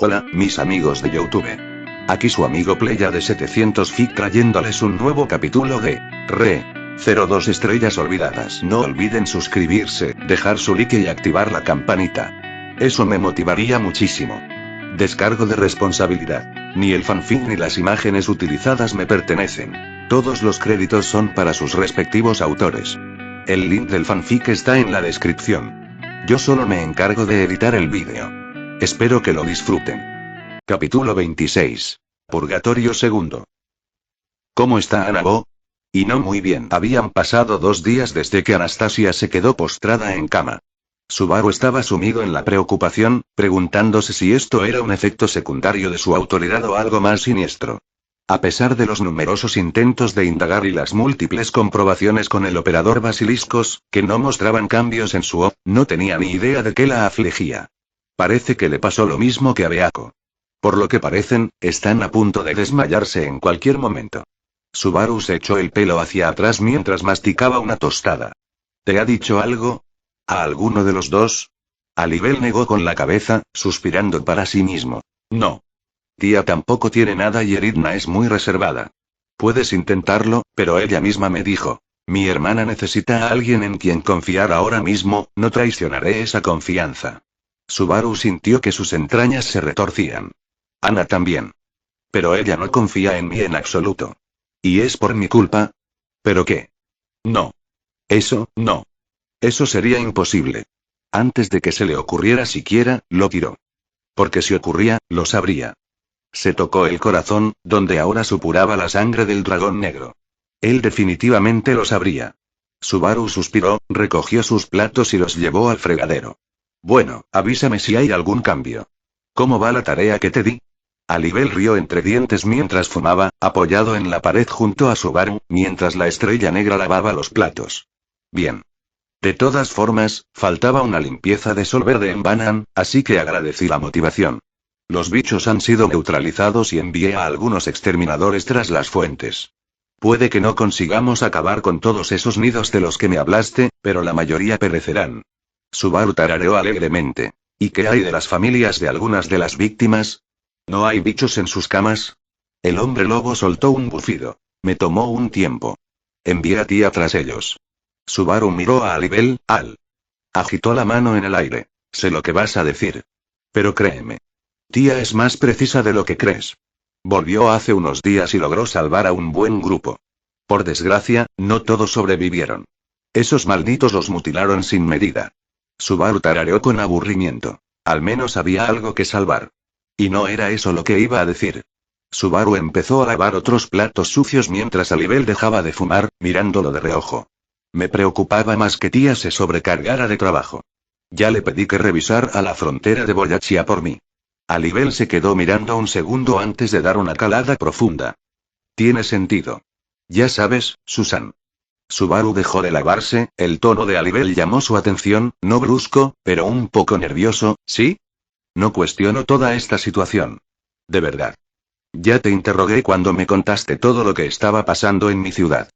Hola, mis amigos de YouTube. Aquí su amigo Playa de 700 Feet trayéndoles un nuevo capítulo de Re 02 Estrellas Olvidadas. No olviden suscribirse, dejar su like y activar la campanita. Eso me motivaría muchísimo. Descargo de responsabilidad. Ni el fanfic ni las imágenes utilizadas me pertenecen. Todos los créditos son para sus respectivos autores. El link del fanfic está en la descripción. Yo solo me encargo de editar el vídeo. Espero que lo disfruten. Capítulo 26. Purgatorio II. ¿Cómo está Anabo? Y no muy bien. Habían pasado 2 días desde que Anastasia se quedó postrada en cama. Subaru estaba sumido en la preocupación, preguntándose si esto era un efecto secundario de su autoridad o algo más siniestro. A pesar de los numerosos intentos de indagar y las múltiples comprobaciones con el operador Basiliscos, que no mostraban cambios en su O, no tenía ni idea de qué la afligía. Parece que le pasó lo mismo que a Beako. Por lo que parecen, están a punto de desmayarse en cualquier momento. Subaru se echó el pelo hacia atrás mientras masticaba una tostada. ¿Te ha dicho algo? ¿A alguno de los dos? Alibel negó con la cabeza, suspirando para sí mismo. No. Tía tampoco tiene nada y Eridna es muy reservada. Puedes intentarlo, pero ella misma me dijo. Mi hermana necesita a alguien en quien confiar ahora mismo, no traicionaré esa confianza. Subaru sintió que sus entrañas se retorcían. Ana también. Pero ella no confía en mí en absoluto. ¿Y es por mi culpa? ¿Pero qué? No. Eso, no. Eso sería imposible. Antes de que se le ocurriera siquiera, lo tiró. Porque si ocurría, lo sabría. Se tocó el corazón, donde ahora supuraba la sangre del dragón negro. Él definitivamente lo sabría. Subaru suspiró, recogió sus platos y los llevó al fregadero. Bueno, avísame si hay algún cambio. ¿Cómo va la tarea que te di? Alibel rió entre dientes mientras fumaba, apoyado en la pared junto a Subaru, mientras la estrella negra lavaba los platos. Bien. De todas formas, faltaba una limpieza de Sol Verde en Banan, así que agradecí la motivación. Los bichos han sido neutralizados y envié a algunos exterminadores tras las fuentes. Puede que no consigamos acabar con todos esos nidos de los que me hablaste, pero la mayoría perecerán. Subaru tarareó alegremente. ¿Y qué hay de las familias de algunas de las víctimas? ¿No hay bichos en sus camas? El hombre lobo soltó un bufido. Me tomó un tiempo. Envié a tía tras ellos. Subaru miró a Alibel, agitó la mano en el aire. Sé lo que vas a decir. Pero créeme. Tía es más precisa de lo que crees. Volvió hace unos días y logró salvar a un buen grupo. Por desgracia, no todos sobrevivieron. Esos malditos los mutilaron sin medida. Subaru tarareó con aburrimiento. Al menos había algo que salvar. Y no era eso lo que iba a decir. Subaru empezó a lavar otros platos sucios mientras Alibel dejaba de fumar, mirándolo de reojo. Me preocupaba más que tía se sobrecargara de trabajo. Ya le pedí que revisara a la frontera de Boyachia por mí. Alibel se quedó mirando un segundo antes de dar una calada profunda. Tiene sentido. Ya sabes, Susan. Subaru dejó de lavarse, el tono de Alibel llamó su atención, no brusco, pero un poco nervioso, ¿sí? No cuestiono toda esta situación. De verdad. Ya te interrogué cuando me contaste todo lo que estaba pasando en mi ciudad.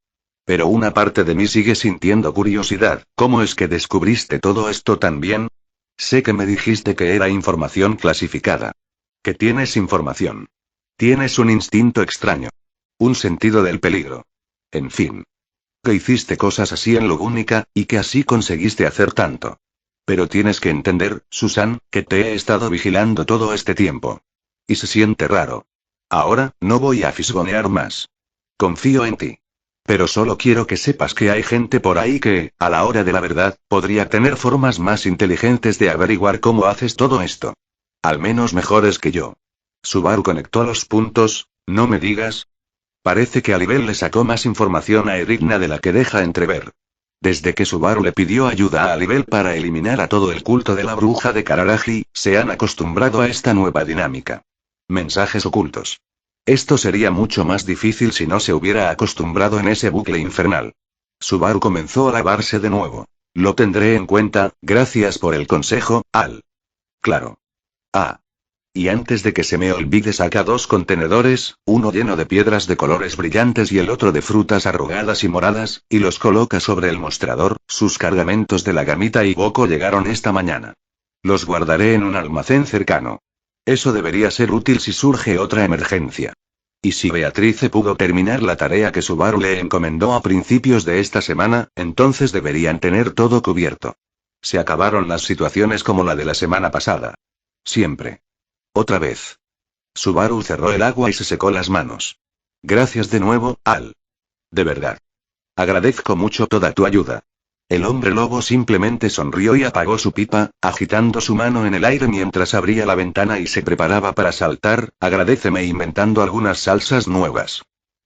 Pero una parte de mí sigue sintiendo curiosidad, ¿cómo es que descubriste todo esto tan bien? Sé que me dijiste que era información clasificada. Que tienes información. Tienes un instinto extraño. Un sentido del peligro. En fin. Que hiciste cosas así en Lugúnica, y que así conseguiste hacer tanto. Pero tienes que entender, Susan, que te he estado vigilando todo este tiempo. Y se siente raro. Ahora, no voy a fisgonear más. Confío en ti. Pero solo quiero que sepas que hay gente por ahí que, a la hora de la verdad, podría tener formas más inteligentes de averiguar cómo haces todo esto. Al menos mejores que yo. Subaru conectó los puntos, ¿no me digas? Parece que Alibel le sacó más información a Eridna de la que deja entrever. Desde que Subaru le pidió ayuda a Alibel para eliminar a todo el culto de la bruja de Kararagi, se han acostumbrado a esta nueva dinámica. Mensajes ocultos. Esto sería mucho más difícil si no se hubiera acostumbrado en ese bucle infernal. Subaru comenzó a lavarse de nuevo. Lo tendré en cuenta, gracias por el consejo, Al. Claro. Y antes de que se me olvide saca 2 contenedores, uno lleno de piedras de colores brillantes y el otro de frutas arrugadas y moradas, y los coloca sobre el mostrador. Sus cargamentos de la gamita y Boko llegaron esta mañana. Los guardaré en un almacén cercano. Eso debería ser útil si surge otra emergencia. Y si Beatrice pudo terminar la tarea que Subaru le encomendó a principios de esta semana, entonces deberían tener todo cubierto. Se acabaron las situaciones como la de la semana pasada. Siempre. Otra vez. Subaru cerró el agua y se secó las manos. Gracias de nuevo, Al. De verdad. Agradezco mucho toda tu ayuda. El hombre lobo simplemente sonrió y apagó su pipa, agitando su mano en el aire mientras abría la ventana y se preparaba para saltar. Agradéceme inventando algunas salsas nuevas.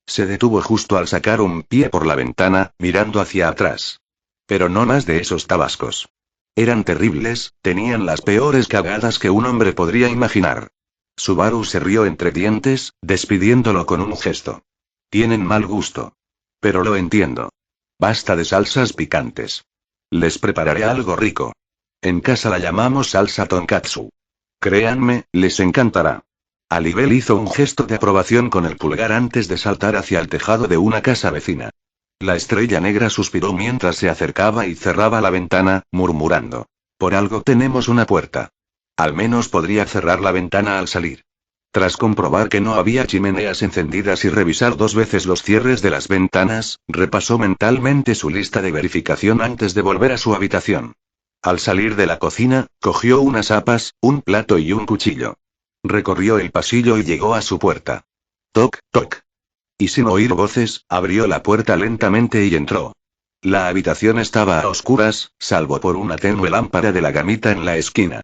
Se detuvo justo al sacar un pie por la ventana, mirando hacia atrás. Pero no más de esos tabascos. Eran terribles, tenían las peores cagadas que un hombre podría imaginar. Subaru se rió entre dientes, despidiéndolo con un gesto. Tienen mal gusto. Pero lo entiendo. Basta de salsas picantes. Les prepararé algo rico. En casa la llamamos salsa tonkatsu. Créanme, les encantará. Alibel hizo un gesto de aprobación con el pulgar antes de saltar hacia el tejado de una casa vecina. La estrella negra suspiró mientras se acercaba y cerraba la ventana, murmurando. Por algo tenemos una puerta. Al menos podría cerrar la ventana al salir. Tras comprobar que no había chimeneas encendidas y revisar 2 veces los cierres de las ventanas, repasó mentalmente su lista de verificación antes de volver a su habitación. Al salir de la cocina, cogió unas zapas, un plato y un cuchillo. Recorrió el pasillo y llegó a su puerta. Toc, toc. Y sin oír voces, abrió la puerta lentamente y entró. La habitación estaba a oscuras, salvo por una tenue lámpara de la gamita en la esquina.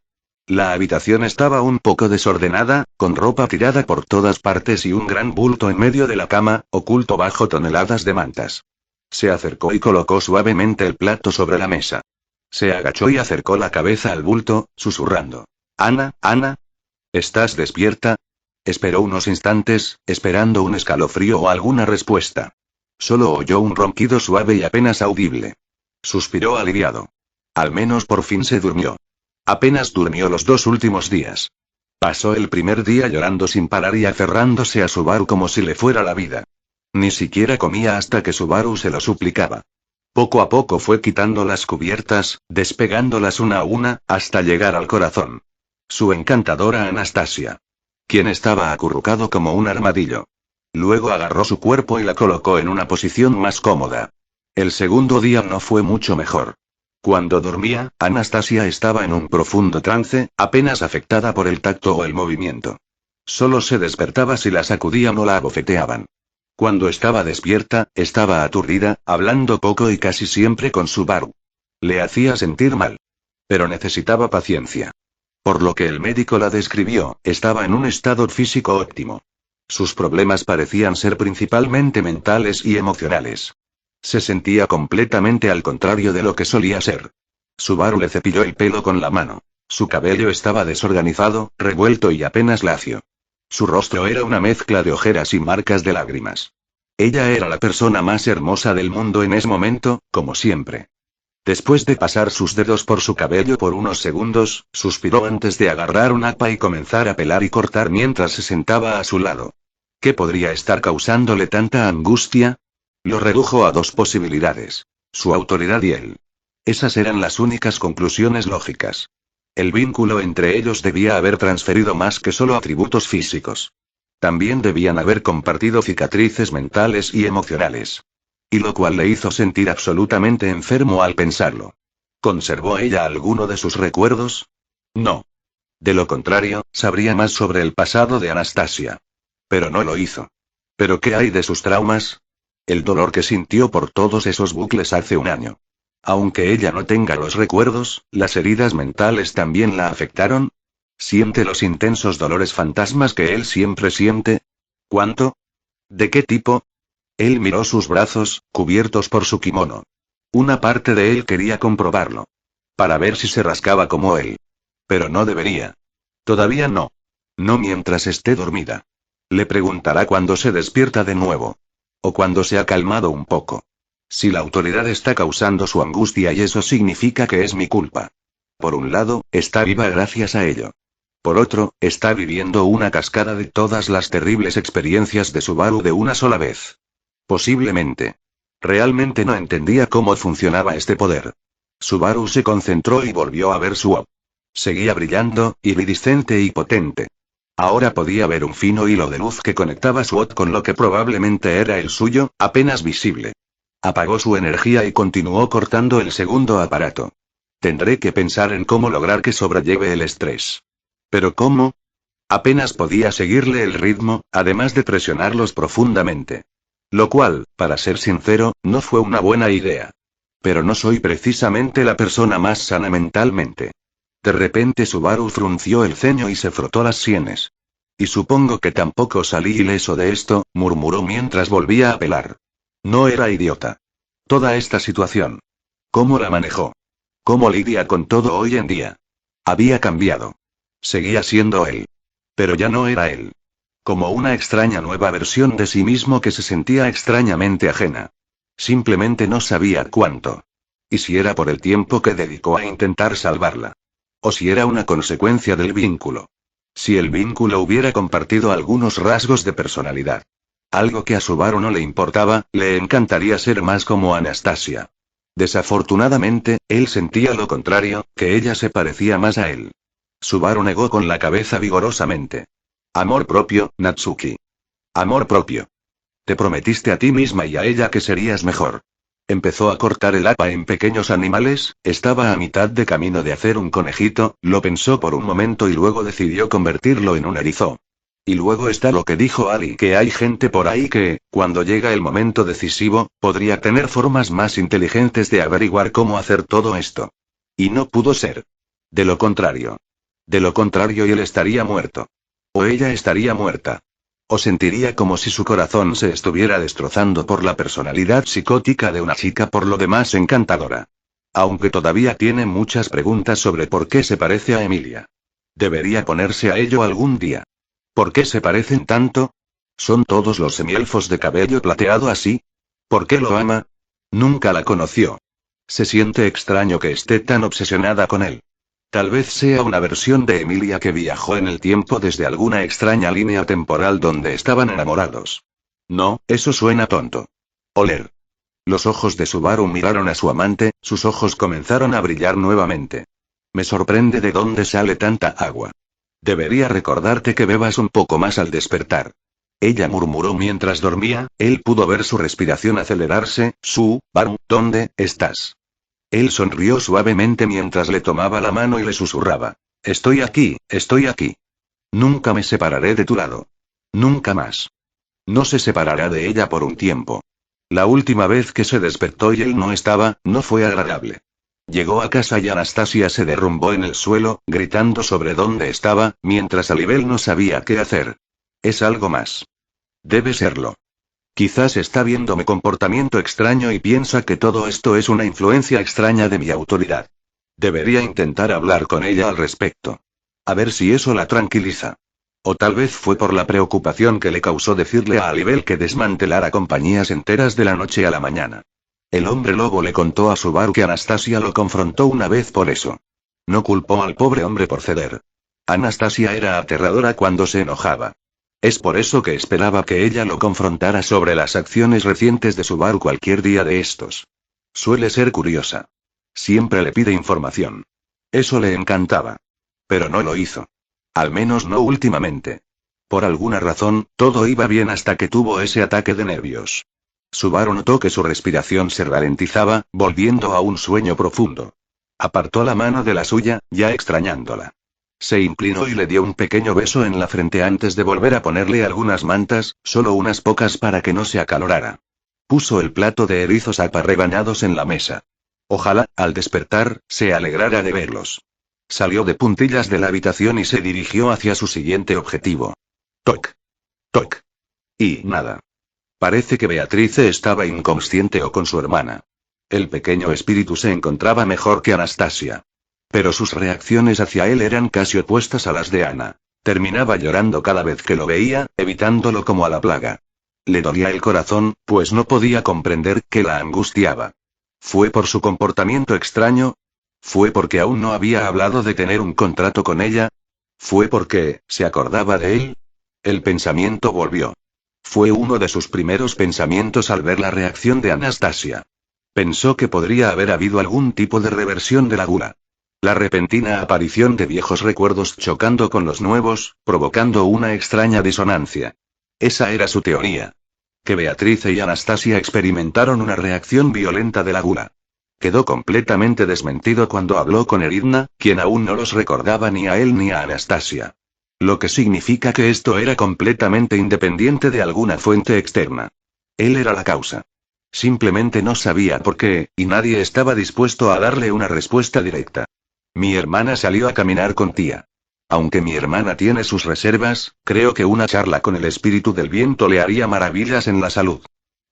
La habitación estaba un poco desordenada, con ropa tirada por todas partes y un gran bulto en medio de la cama, oculto bajo toneladas de mantas. Se acercó y colocó suavemente el plato sobre la mesa. Se agachó y acercó la cabeza al bulto, susurrando. Ana, Ana. ¿Estás despierta? Esperó unos instantes, esperando un escalofrío o alguna respuesta. Solo oyó un ronquido suave y apenas audible. Suspiró aliviado. Al menos por fin se durmió. Apenas durmió los 2 últimos días. Pasó el primer día llorando sin parar y aferrándose a Subaru como si le fuera la vida. Ni siquiera comía hasta que Subaru se lo suplicaba. Poco a poco fue quitando las cubiertas, despegándolas una a una, hasta llegar al corazón. Su encantadora Anastasia. Quien estaba acurrucado como un armadillo. Luego agarró su cuerpo y la colocó en una posición más cómoda. El segundo día no fue mucho mejor. Cuando dormía, Anastasia estaba en un profundo trance, apenas afectada por el tacto o el movimiento. Solo se despertaba si la sacudían o la abofeteaban. Cuando estaba despierta, estaba aturdida, hablando poco y casi siempre con Subaru. Le hacía sentir mal. Pero necesitaba paciencia. Por lo que el médico la describió, estaba en un estado físico óptimo. Sus problemas parecían ser principalmente mentales y emocionales. Se sentía completamente al contrario de lo que solía ser. Subaru le cepilló el pelo con la mano. Su cabello estaba desorganizado, revuelto y apenas lacio. Su rostro era una mezcla de ojeras y marcas de lágrimas. Ella era la persona más hermosa del mundo en ese momento, como siempre. Después de pasar sus dedos por su cabello por unos segundos, suspiró antes de agarrar un hacha y comenzar a pelar y cortar mientras se sentaba a su lado. ¿Qué podría estar causándole tanta angustia? Lo redujo a 2 posibilidades. Su autoridad y él. Esas eran las únicas conclusiones lógicas. El vínculo entre ellos debía haber transferido más que solo atributos físicos. También debían haber compartido cicatrices mentales y emocionales. Y lo cual le hizo sentir absolutamente enfermo al pensarlo. ¿Conservó ella alguno de sus recuerdos? No. De lo contrario, sabría más sobre el pasado de Anastasia. Pero no lo hizo. ¿Pero qué hay de sus traumas? El dolor que sintió por todos esos bucles hace un año. Aunque ella no tenga los recuerdos, ¿las heridas mentales también la afectaron? ¿Siente los intensos dolores fantasmas que él siempre siente? ¿Cuánto? ¿De qué tipo? Él miró sus brazos, cubiertos por su kimono. Una parte de él quería comprobarlo. Para ver si se rascaba como él. Pero no debería. Todavía no. No mientras esté dormida. Le preguntará cuando se despierta de nuevo. O cuando se ha calmado un poco. Si la autoridad está causando su angustia y eso significa que es mi culpa. Por un lado, está viva gracias a ello. Por otro, está viviendo una cascada de todas las terribles experiencias de Subaru de una sola vez. Posiblemente. Realmente no entendía cómo funcionaba este poder. Subaru se concentró y volvió a ver su orb. Seguía brillando, iridiscente y potente. Ahora podía ver un fino hilo de luz que conectaba su OT con lo que probablemente era el suyo, apenas visible. Apagó su energía y continuó cortando el segundo aparato. Tendré que pensar en cómo lograr que sobrelleve el estrés. ¿Pero cómo? Apenas podía seguirle el ritmo, además de presionarlos profundamente. Lo cual, para ser sincero, no fue una buena idea. Pero no soy precisamente la persona más sana mentalmente. De repente Subaru frunció el ceño y se frotó las sienes. Y supongo que tampoco salí ileso de esto, murmuró mientras volvía a pelar. No era idiota. Toda esta situación. ¿Cómo la manejó? ¿Cómo lidia con todo hoy en día? Había cambiado. Seguía siendo él. Pero ya no era él. Como una extraña nueva versión de sí mismo que se sentía extrañamente ajena. Simplemente no sabía cuánto. Y si era por el tiempo que dedicó a intentar salvarla. O si era una consecuencia del vínculo. Si el vínculo hubiera compartido algunos rasgos de personalidad. Algo que a Subaru no le importaba, le encantaría ser más como Anastasia. Desafortunadamente, él sentía lo contrario, que ella se parecía más a él. Subaru negó con la cabeza vigorosamente. Amor propio, Natsuki. Amor propio. Te prometiste a ti misma y a ella que serías mejor. Empezó a cortar el APA en pequeños animales, estaba a mitad de camino de hacer un conejito, lo pensó por un momento y luego decidió convertirlo en un erizo. Y luego está lo que dijo Ali, que hay gente por ahí que, cuando llega el momento decisivo, podría tener formas más inteligentes de averiguar cómo hacer todo esto. Y no pudo ser. De lo contrario. De lo contrario él estaría muerto. O ella estaría muerta. O sentiría como si su corazón se estuviera destrozando por la personalidad psicótica de una chica por lo demás encantadora. Aunque todavía tiene muchas preguntas sobre por qué se parece a Emilia. Debería ponerse a ello algún día. ¿Por qué se parecen tanto? ¿Son todos los semielfos de cabello plateado así? ¿Por qué lo ama? Nunca la conoció. Se siente extraño que esté tan obsesionada con él. Tal vez sea una versión de Emilia que viajó en el tiempo desde alguna extraña línea temporal donde estaban enamorados. No, eso suena tonto. Oler. Los ojos de Subaru miraron a su amante, sus ojos comenzaron a brillar nuevamente. Me sorprende de dónde sale tanta agua. Debería recordarte que bebas un poco más al despertar. Ella murmuró mientras dormía, él pudo ver su respiración acelerarse. Subaru, ¿dónde estás? Él sonrió suavemente mientras le tomaba la mano y le susurraba. Estoy aquí, estoy aquí. Nunca me separaré de tu lado. Nunca más. No se separará de ella por un tiempo. La última vez que se despertó y él no estaba, no fue agradable. Llegó a casa y Anastasia se derrumbó en el suelo, gritando sobre dónde estaba, mientras Alibel no sabía qué hacer. Es algo más. Debe serlo. Quizás está viendo mi comportamiento extraño y piensa que todo esto es una influencia extraña de mi autoridad. Debería intentar hablar con ella al respecto. A ver si eso la tranquiliza. O tal vez fue por la preocupación que le causó decirle a Alibel que desmantelara compañías enteras de la noche a la mañana. El hombre lobo le contó a Subaru que Anastasia lo confrontó una vez por eso. No culpó al pobre hombre por ceder. Anastasia era aterradora cuando se enojaba. Es por eso que esperaba que ella lo confrontara sobre las acciones recientes de Subaru cualquier día de estos. Suele ser curiosa. Siempre le pide información. Eso le encantaba. Pero no lo hizo. Al menos no últimamente. Por alguna razón, todo iba bien hasta que tuvo ese ataque de nervios. Subaru notó que su respiración se ralentizaba, volviendo a un sueño profundo. Apartó la mano de la suya, ya extrañándola. Se inclinó y le dio un pequeño beso en la frente antes de volver a ponerle algunas mantas, solo unas pocas para que no se acalorara. Puso el plato de erizos rebañados en la mesa. Ojalá, al despertar, se alegrara de verlos. Salió de puntillas de la habitación y se dirigió hacia su siguiente objetivo. Toc. Toc. Y nada. Parece que Beatrice estaba inconsciente o con su hermana. El pequeño espíritu se encontraba mejor que Anastasia. Pero sus reacciones hacia él eran casi opuestas a las de Ana. Terminaba llorando cada vez que lo veía, evitándolo como a la plaga. Le dolía el corazón, pues no podía comprender qué la angustiaba. ¿Fue por su comportamiento extraño? ¿Fue porque aún no había hablado de tener un contrato con ella? ¿Fue porque se acordaba de él? El pensamiento volvió. Fue uno de sus primeros pensamientos al ver la reacción de Anastasia. Pensó que podría haber habido algún tipo de reversión de la gula. La repentina aparición de viejos recuerdos chocando con los nuevos, provocando una extraña disonancia. Esa era su teoría. Que Beatriz y Anastasia experimentaron una reacción violenta de la gula. Quedó completamente desmentido cuando habló con Eridna, quien aún no los recordaba ni a él ni a Anastasia. Lo que significa que esto era completamente independiente de alguna fuente externa. Él era la causa. Simplemente no sabía por qué, y nadie estaba dispuesto a darle una respuesta directa. Mi hermana salió a caminar con tía. Aunque mi hermana tiene sus reservas, creo que una charla con el espíritu del viento le haría maravillas en la salud.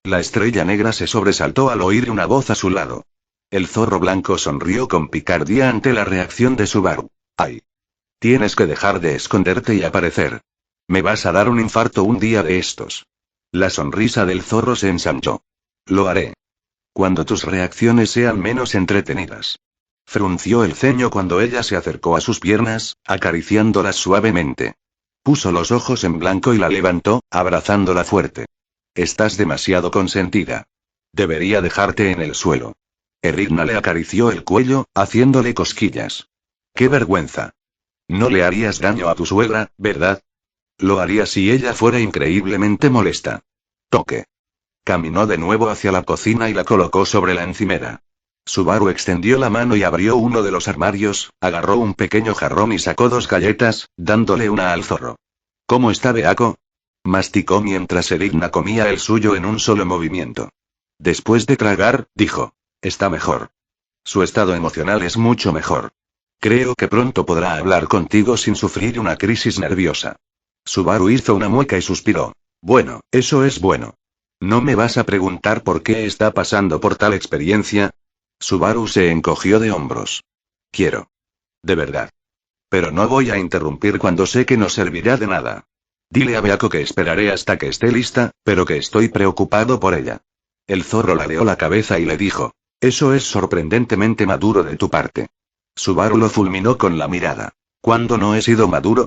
La estrella negra se sobresaltó al oír una voz a su lado. El zorro blanco sonrió con picardía ante la reacción de Subaru. ¡Ay! Tienes que dejar de esconderte y aparecer. Me vas a dar un infarto un día de estos. La sonrisa del zorro se ensanchó. Lo haré. Cuando tus reacciones sean menos entretenidas. Frunció el ceño cuando ella se acercó a sus piernas, acariciándolas suavemente. Puso los ojos en blanco y la levantó, abrazándola fuerte. Estás demasiado consentida. Debería dejarte en el suelo. Eridna le acarició el cuello, haciéndole cosquillas. ¡Qué vergüenza! No le harías daño a tu suegra, ¿verdad? Lo haría si ella fuera increíblemente molesta. Toque. Caminó de nuevo hacia la cocina y la colocó sobre la encimera. Subaru extendió la mano y abrió uno de los armarios, agarró un pequeño jarrón y sacó 2 galletas, dándole una al zorro. ¿Cómo está Beako? Masticó mientras Eridna comía el suyo en un solo movimiento. Después de tragar, dijo. Está mejor. Su estado emocional es mucho mejor. Creo que pronto podrá hablar contigo sin sufrir una crisis nerviosa. Subaru hizo una mueca y suspiró. Bueno, eso es bueno. ¿No me vas a preguntar por qué está pasando por tal experiencia? Subaru se encogió de hombros. Quiero. De verdad. Pero no voy a interrumpir cuando sé que no servirá de nada. Dile a Beako que esperaré hasta que esté lista, pero que estoy preocupado por ella. El zorro ladeó la cabeza y le dijo. Eso es sorprendentemente maduro de tu parte. Subaru lo fulminó con la mirada. ¿Cuándo no he sido maduro?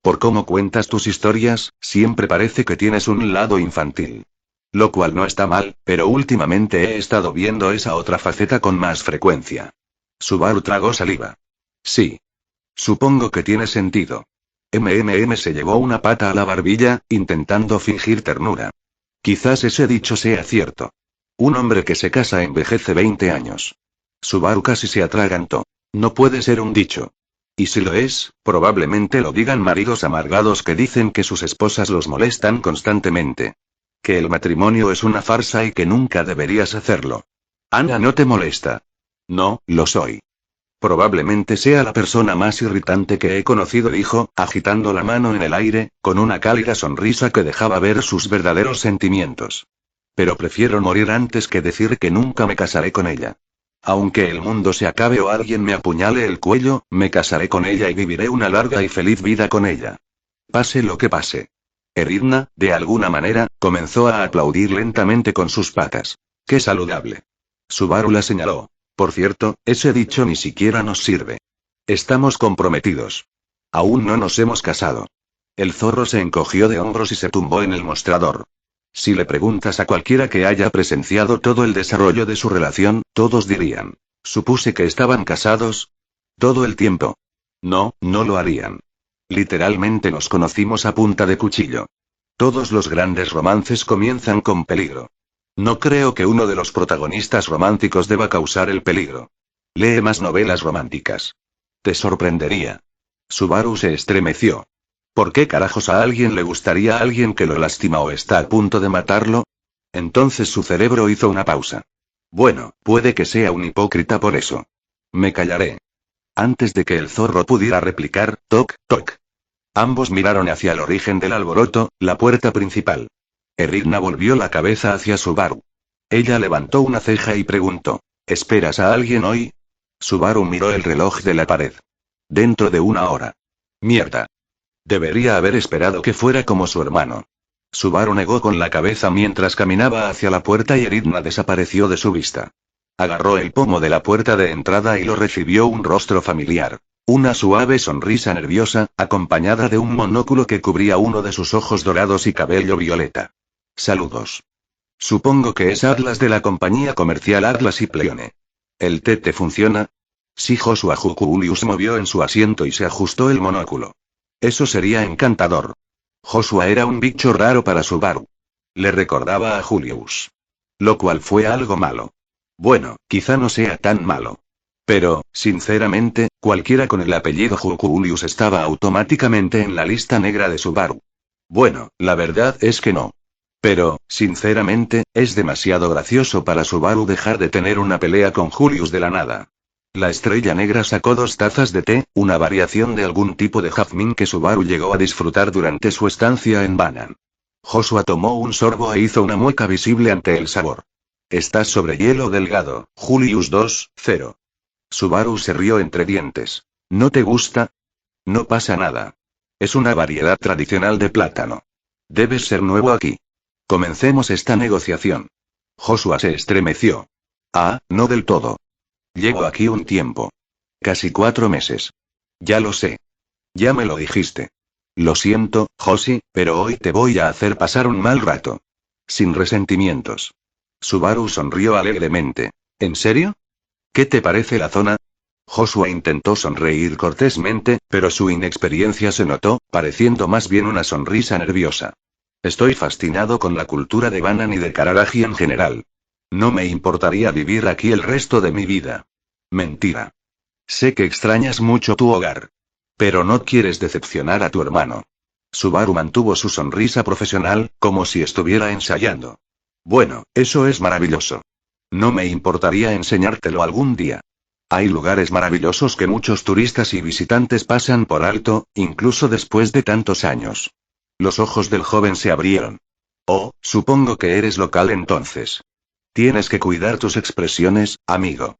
Por cómo cuentas tus historias, siempre parece que tienes un lado infantil. Lo cual no está mal, pero últimamente he estado viendo esa otra faceta con más frecuencia. Subaru tragó saliva. Sí. Supongo que tiene sentido. Se llevó una pata a la barbilla, intentando fingir ternura. Quizás ese dicho sea cierto. Un hombre que se casa envejece 20 años. Subaru casi se atragantó. No puede ser un dicho. Y si lo es, probablemente lo digan maridos amargados que dicen que sus esposas los molestan constantemente. Que el matrimonio es una farsa y que nunca deberías hacerlo. Ana no te molesta. No, lo soy. Probablemente sea la persona más irritante que he conocido, dijo, agitando la mano en el aire, con una cálida sonrisa que dejaba ver sus verdaderos sentimientos. Pero prefiero morir antes que decir que nunca me casaré con ella. Aunque el mundo se acabe o alguien me apuñale el cuello, me casaré con ella y viviré una larga y feliz vida con ella. Pase lo que pase. Eridna, de alguna manera, comenzó a aplaudir lentamente con sus patas. ¡Qué saludable! Subaru la señaló. Por cierto, ese dicho ni siquiera nos sirve. Estamos comprometidos. Aún no nos hemos casado. El zorro se encogió de hombros y se tumbó en el mostrador. Si le preguntas a cualquiera que haya presenciado todo el desarrollo de su relación, todos dirían. ¿Supuse que estaban casados? Todo el tiempo. No, no lo harían. Literalmente nos conocimos a punta de cuchillo. Todos los grandes romances comienzan con peligro. No creo que uno de los protagonistas románticos deba causar el peligro. Lee más novelas románticas. Te sorprendería. Subaru se estremeció. ¿Por qué carajos a alguien le gustaría a alguien que lo lastima o está a punto de matarlo? Entonces su cerebro hizo una pausa. Bueno, puede que sea un hipócrita por eso. Me callaré. Antes de que el zorro pudiera replicar, toc, toc. Ambos miraron hacia el origen del alboroto, la puerta principal. Eridna volvió la cabeza hacia Subaru. Ella levantó una ceja y preguntó, ¿esperas a alguien hoy? Subaru miró el reloj de la pared. Dentro de 1 hora. Mierda. Debería haber esperado que fuera como su hermano. Subaru negó con la cabeza mientras caminaba hacia la puerta y Eridna desapareció de su vista. Agarró el pomo de la puerta de entrada y lo recibió un rostro familiar. Una suave sonrisa nerviosa, acompañada de un monóculo que cubría uno de sus ojos dorados y cabello violeta. Saludos. Supongo que es Atlas de la compañía comercial Atlas y Pleione. ¿El té te funciona? Sí, Joshua Julius movió en su asiento y se ajustó el monóculo. Eso sería encantador. Joshua era un bicho raro para Subaru. Le recordaba a Julius. Lo cual fue algo malo. Bueno, quizá no sea tan malo. Pero, sinceramente, cualquiera con el apellido Julius estaba automáticamente en la lista negra de Subaru. Bueno, la verdad es que no. Pero, sinceramente, es demasiado gracioso para Subaru dejar de tener una pelea con Julius de la nada. La estrella negra sacó 2 tazas de té, una variación de algún tipo de jazmín que Subaru llegó a disfrutar durante su estancia en Banan. Joshua tomó un sorbo e hizo una mueca visible ante el sabor. Estás sobre hielo delgado, Julius 2-0. Subaru se rió entre dientes. ¿No te gusta? No pasa nada. Es una variedad tradicional de plátano. Debes ser nuevo aquí. Comencemos esta negociación. Joshua se estremeció. Ah, no del todo. Llevo aquí un tiempo. Casi 4 meses. Ya lo sé. Ya me lo dijiste. Lo siento, Josie, pero hoy te voy a hacer pasar un mal rato. Sin resentimientos. Subaru sonrió alegremente. ¿En serio? ¿Qué te parece la zona? Joshua intentó sonreír cortésmente, pero su inexperiencia se notó, pareciendo más bien una sonrisa nerviosa. Estoy fascinado con la cultura de Banan y de Kararagi en general. No me importaría vivir aquí el resto de mi vida. Mentira. Sé que extrañas mucho tu hogar. Pero no quieres decepcionar a tu hermano. Subaru mantuvo su sonrisa profesional, como si estuviera ensayando. Bueno, eso es maravilloso. No me importaría enseñártelo algún día. Hay lugares maravillosos que muchos turistas y visitantes pasan por alto, incluso después de tantos años. Los ojos del joven se abrieron. Oh, supongo que eres local entonces. Tienes que cuidar tus expresiones, amigo.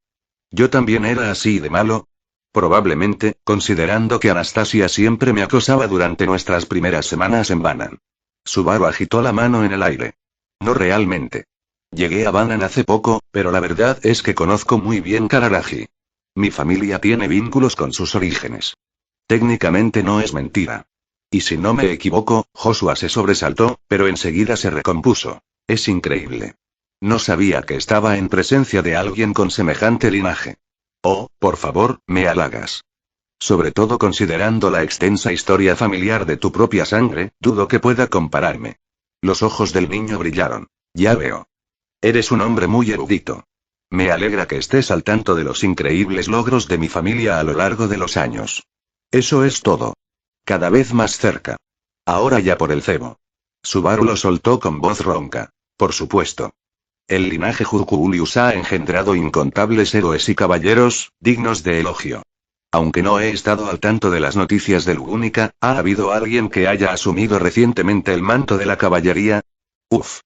¿Yo también era así de malo? Probablemente, considerando que Anastasia siempre me acosaba durante nuestras primeras semanas en Banan. Subaru agitó la mano en el aire. No realmente. Llegué a Banan hace poco, pero la verdad es que conozco muy bien Kararagi. Mi familia tiene vínculos con sus orígenes. Técnicamente no es mentira. Y si no me equivoco, Joshua se sobresaltó, pero enseguida se recompuso. Es increíble. No sabía que estaba en presencia de alguien con semejante linaje. Oh, por favor, me halagas. Sobre todo considerando la extensa historia familiar de tu propia sangre, dudo que pueda compararme. Los ojos del niño brillaron. Ya veo. Eres un hombre muy erudito. Me alegra que estés al tanto de los increíbles logros de mi familia a lo largo de los años. Eso es todo. Cada vez más cerca. Ahora ya por el cebo. Subaru lo soltó con voz ronca. Por supuesto. El linaje Julius ha engendrado incontables héroes y caballeros, dignos de elogio. Aunque no he estado al tanto de las noticias de Lugúnica, ¿ha habido alguien que haya asumido recientemente el manto de la caballería? Uf.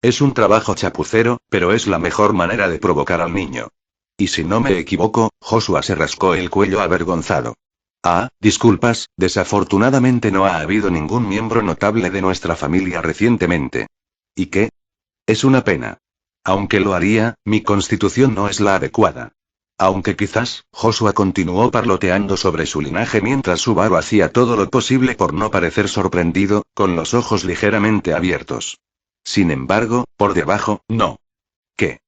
Es un trabajo chapucero, pero es la mejor manera de provocar al niño. Y si no me equivoco, Joshua se rascó el cuello avergonzado. Ah, disculpas, desafortunadamente no ha habido ningún miembro notable de nuestra familia recientemente. ¿Y qué? Es una pena. Aunque lo haría, mi constitución no es la adecuada. Aunque quizás, Joshua continuó parloteando sobre su linaje mientras Subaru hacía todo lo posible por no parecer sorprendido, con los ojos ligeramente abiertos. Sin embargo, por debajo, no. ¿Qué?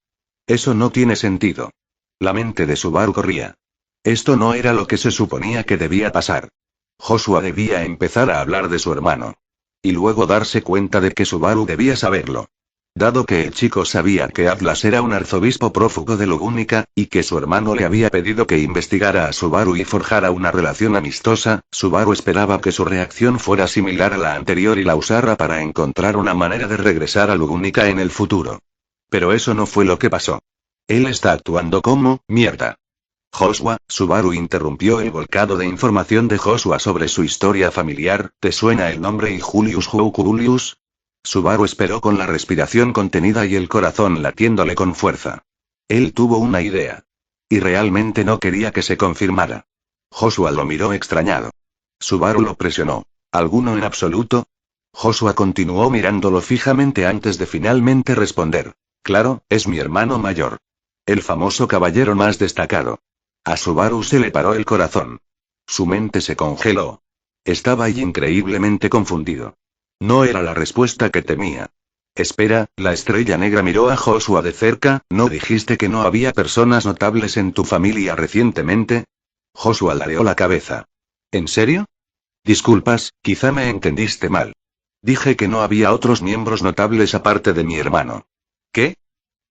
Eso no tiene sentido. La mente de Subaru corría. Esto no era lo que se suponía que debía pasar. Joshua debía empezar a hablar de su hermano. Y luego darse cuenta de que Subaru debía saberlo. Dado que el chico sabía que Atlas era un arzobispo prófugo de Lugúnica, y que su hermano le había pedido que investigara a Subaru y forjara una relación amistosa, Subaru esperaba que su reacción fuera similar a la anterior y la usara para encontrar una manera de regresar a Lugúnica en el futuro. Pero eso no fue lo que pasó. Él está actuando como, mierda. Joshua, Subaru interrumpió el volcado de información de Joshua sobre su historia familiar. ¿Te suena el nombre y Julius? Subaru esperó con la respiración contenida y el corazón latiéndole con fuerza. Él tuvo una idea. Y realmente no quería que se confirmara. Joshua lo miró extrañado. Subaru lo presionó. ¿Alguno en absoluto? Joshua continuó mirándolo fijamente antes de finalmente responder. Claro, es mi hermano mayor. El famoso caballero más destacado. A Subaru se le paró el corazón. Su mente se congeló. Estaba increíblemente confundido. No era la respuesta que temía. Espera, la estrella negra miró a Joshua de cerca, ¿no dijiste que no había personas notables en tu familia recientemente? Joshua ladeó la cabeza. ¿En serio? Disculpas, quizá me entendiste mal. Dije que no había otros miembros notables aparte de mi hermano. ¿Qué?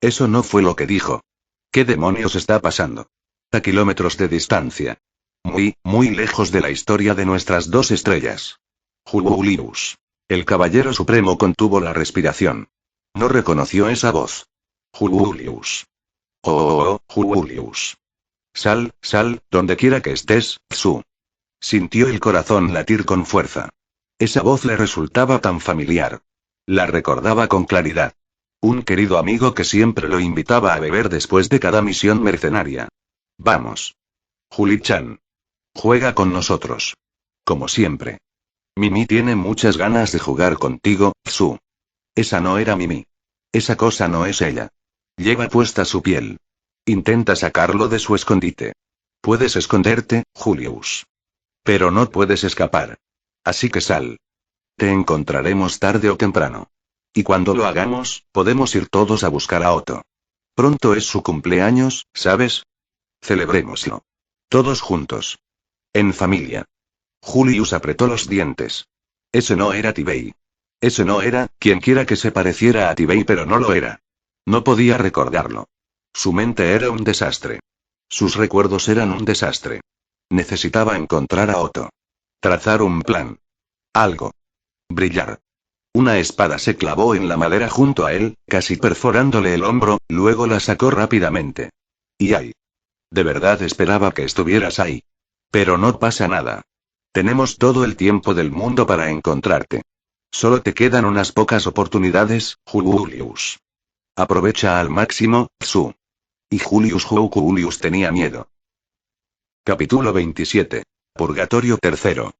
Eso no fue lo que dijo. ¿Qué demonios está pasando? A kilómetros de distancia. Muy, muy lejos de la historia de nuestras dos estrellas. Julius. El caballero supremo contuvo la respiración. No reconoció esa voz. Julius. Oh, Julius. Sal, donde quiera que estés, Su. Sintió el corazón latir con fuerza. Esa voz le resultaba tan familiar. La recordaba con claridad. Un querido amigo que siempre lo invitaba a beber después de cada misión mercenaria. Vamos. Juli-chan. Juega con nosotros. Como siempre. Mimi tiene muchas ganas de jugar contigo, Su. Esa no era Mimi. Esa cosa no es ella. Lleva puesta su piel. Intenta sacarlo de su escondite. Puedes esconderte, Julius. Pero no puedes escapar. Así que sal. Te encontraremos tarde o temprano. Y cuando lo hagamos, podemos ir todos a buscar a Otto. Pronto es su cumpleaños, ¿sabes? Celebrémoslo. Todos juntos. En familia. Julius apretó los dientes. Ese no era Tibey. Ese no era, quienquiera que se pareciera a Tibey, pero no lo era. No podía recordarlo. Su mente era un desastre. Sus recuerdos eran un desastre. Necesitaba encontrar a Otto. Trazar un plan. Algo. Brillar. Una espada se clavó en la madera junto a él, casi perforándole el hombro, luego la sacó rápidamente. Y ay. De verdad esperaba que estuvieras ahí. Pero no pasa nada. Tenemos todo el tiempo del mundo para encontrarte. Solo te quedan unas pocas oportunidades, Julius. Aprovecha al máximo, Su. Y Julius tenía miedo. Capítulo 27. Purgatorio tercero.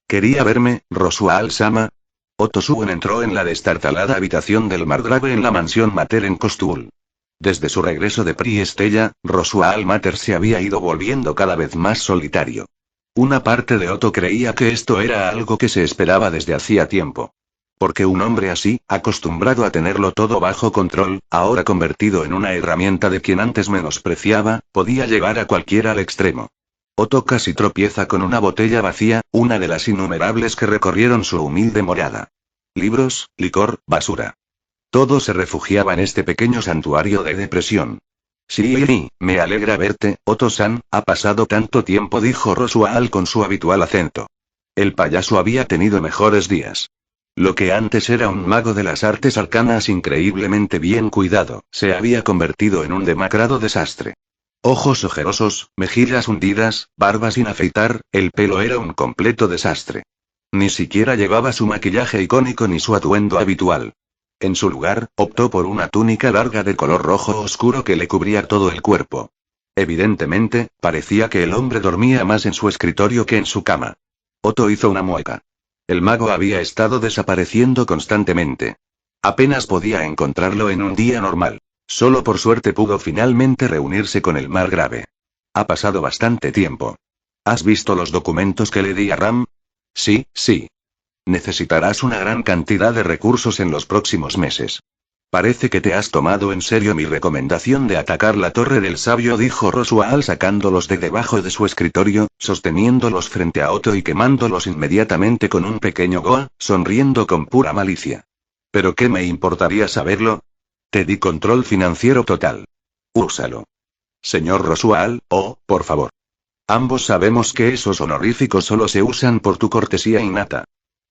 ¿Quería verme, Rosual-sama? Otto Suen entró en la destartalada habitación del margrave en la mansión Mater en Costul. Desde su regreso de Priestella, Rosual Mater se había ido volviendo cada vez más solitario. Una parte de Otto creía que esto era algo que se esperaba desde hacía tiempo. Porque un hombre así, acostumbrado a tenerlo todo bajo control, ahora convertido en una herramienta de quien antes menospreciaba, podía llevar a cualquiera al extremo. Otto casi tropieza con una botella vacía, una de las innumerables que recorrieron su humilde morada. Libros, licor, basura. Todo se refugiaba en este pequeño santuario de depresión. Sí, me alegra verte, Otto-san, ha pasado tanto tiempo, dijo Rosual con su habitual acento. El payaso había tenido mejores días. Lo que antes era un mago de las artes arcanas increíblemente bien cuidado, se había convertido en un demacrado desastre. Ojos ojerosos, mejillas hundidas, barba sin afeitar, el pelo era un completo desastre. Ni siquiera llevaba su maquillaje icónico ni su atuendo habitual. En su lugar, optó por una túnica larga de color rojo oscuro que le cubría todo el cuerpo. Evidentemente, parecía que el hombre dormía más en su escritorio que en su cama. Otto hizo una mueca. El mago había estado desapareciendo constantemente. Apenas podía encontrarlo en un día normal. Solo por suerte pudo finalmente reunirse con el margrave. Ha pasado bastante tiempo. ¿Has visto los documentos que le di a Ram? Sí. Necesitarás una gran cantidad de recursos en los próximos meses. Parece que te has tomado en serio mi recomendación de atacar la Torre del Sabio, dijo Rosual sacándolos de debajo de su escritorio, sosteniéndolos frente a Otto y quemándolos inmediatamente con un pequeño goa, sonriendo con pura malicia. ¿Pero qué me importaría saberlo? Te di control financiero total. Úsalo. Señor Rosual, por favor. Ambos sabemos que esos honoríficos solo se usan por tu cortesía innata.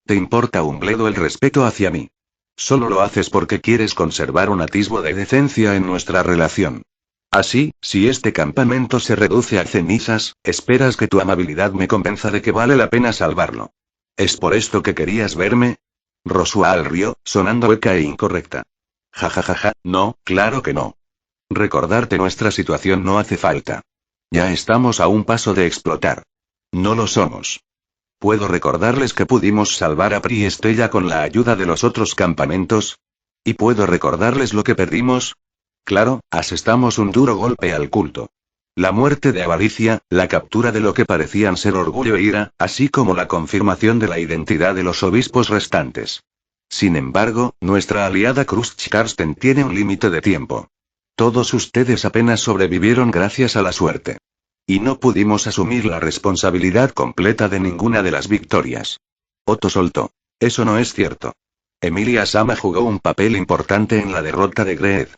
¿Te importa un bledo el respeto hacia mí? Solo lo haces porque quieres conservar un atisbo de decencia en nuestra relación. Así, si este campamento se reduce a cenizas, esperas que tu amabilidad me convenza de que vale la pena salvarlo. ¿Es por esto que querías verme? Rosual rió, sonando hueca e incorrecta. Ja, no, claro que no. Recordarte nuestra situación no hace falta. Ya estamos a un paso de explotar. No lo somos. ¿Puedo recordarles que pudimos salvar a Priestella con la ayuda de los otros campamentos? ¿Y puedo recordarles lo que perdimos? Claro, asestamos un duro golpe al culto. La muerte de Avaricia, la captura de lo que parecían ser Orgullo e Ira, así como la confirmación de la identidad de los obispos restantes. Sin embargo, nuestra aliada Crust Karsten tiene un límite de tiempo. Todos ustedes apenas sobrevivieron gracias a la suerte. Y no pudimos asumir la responsabilidad completa de ninguna de las victorias. Otto soltó. Eso no es cierto. Emilia Sama jugó un papel importante en la derrota de Greed.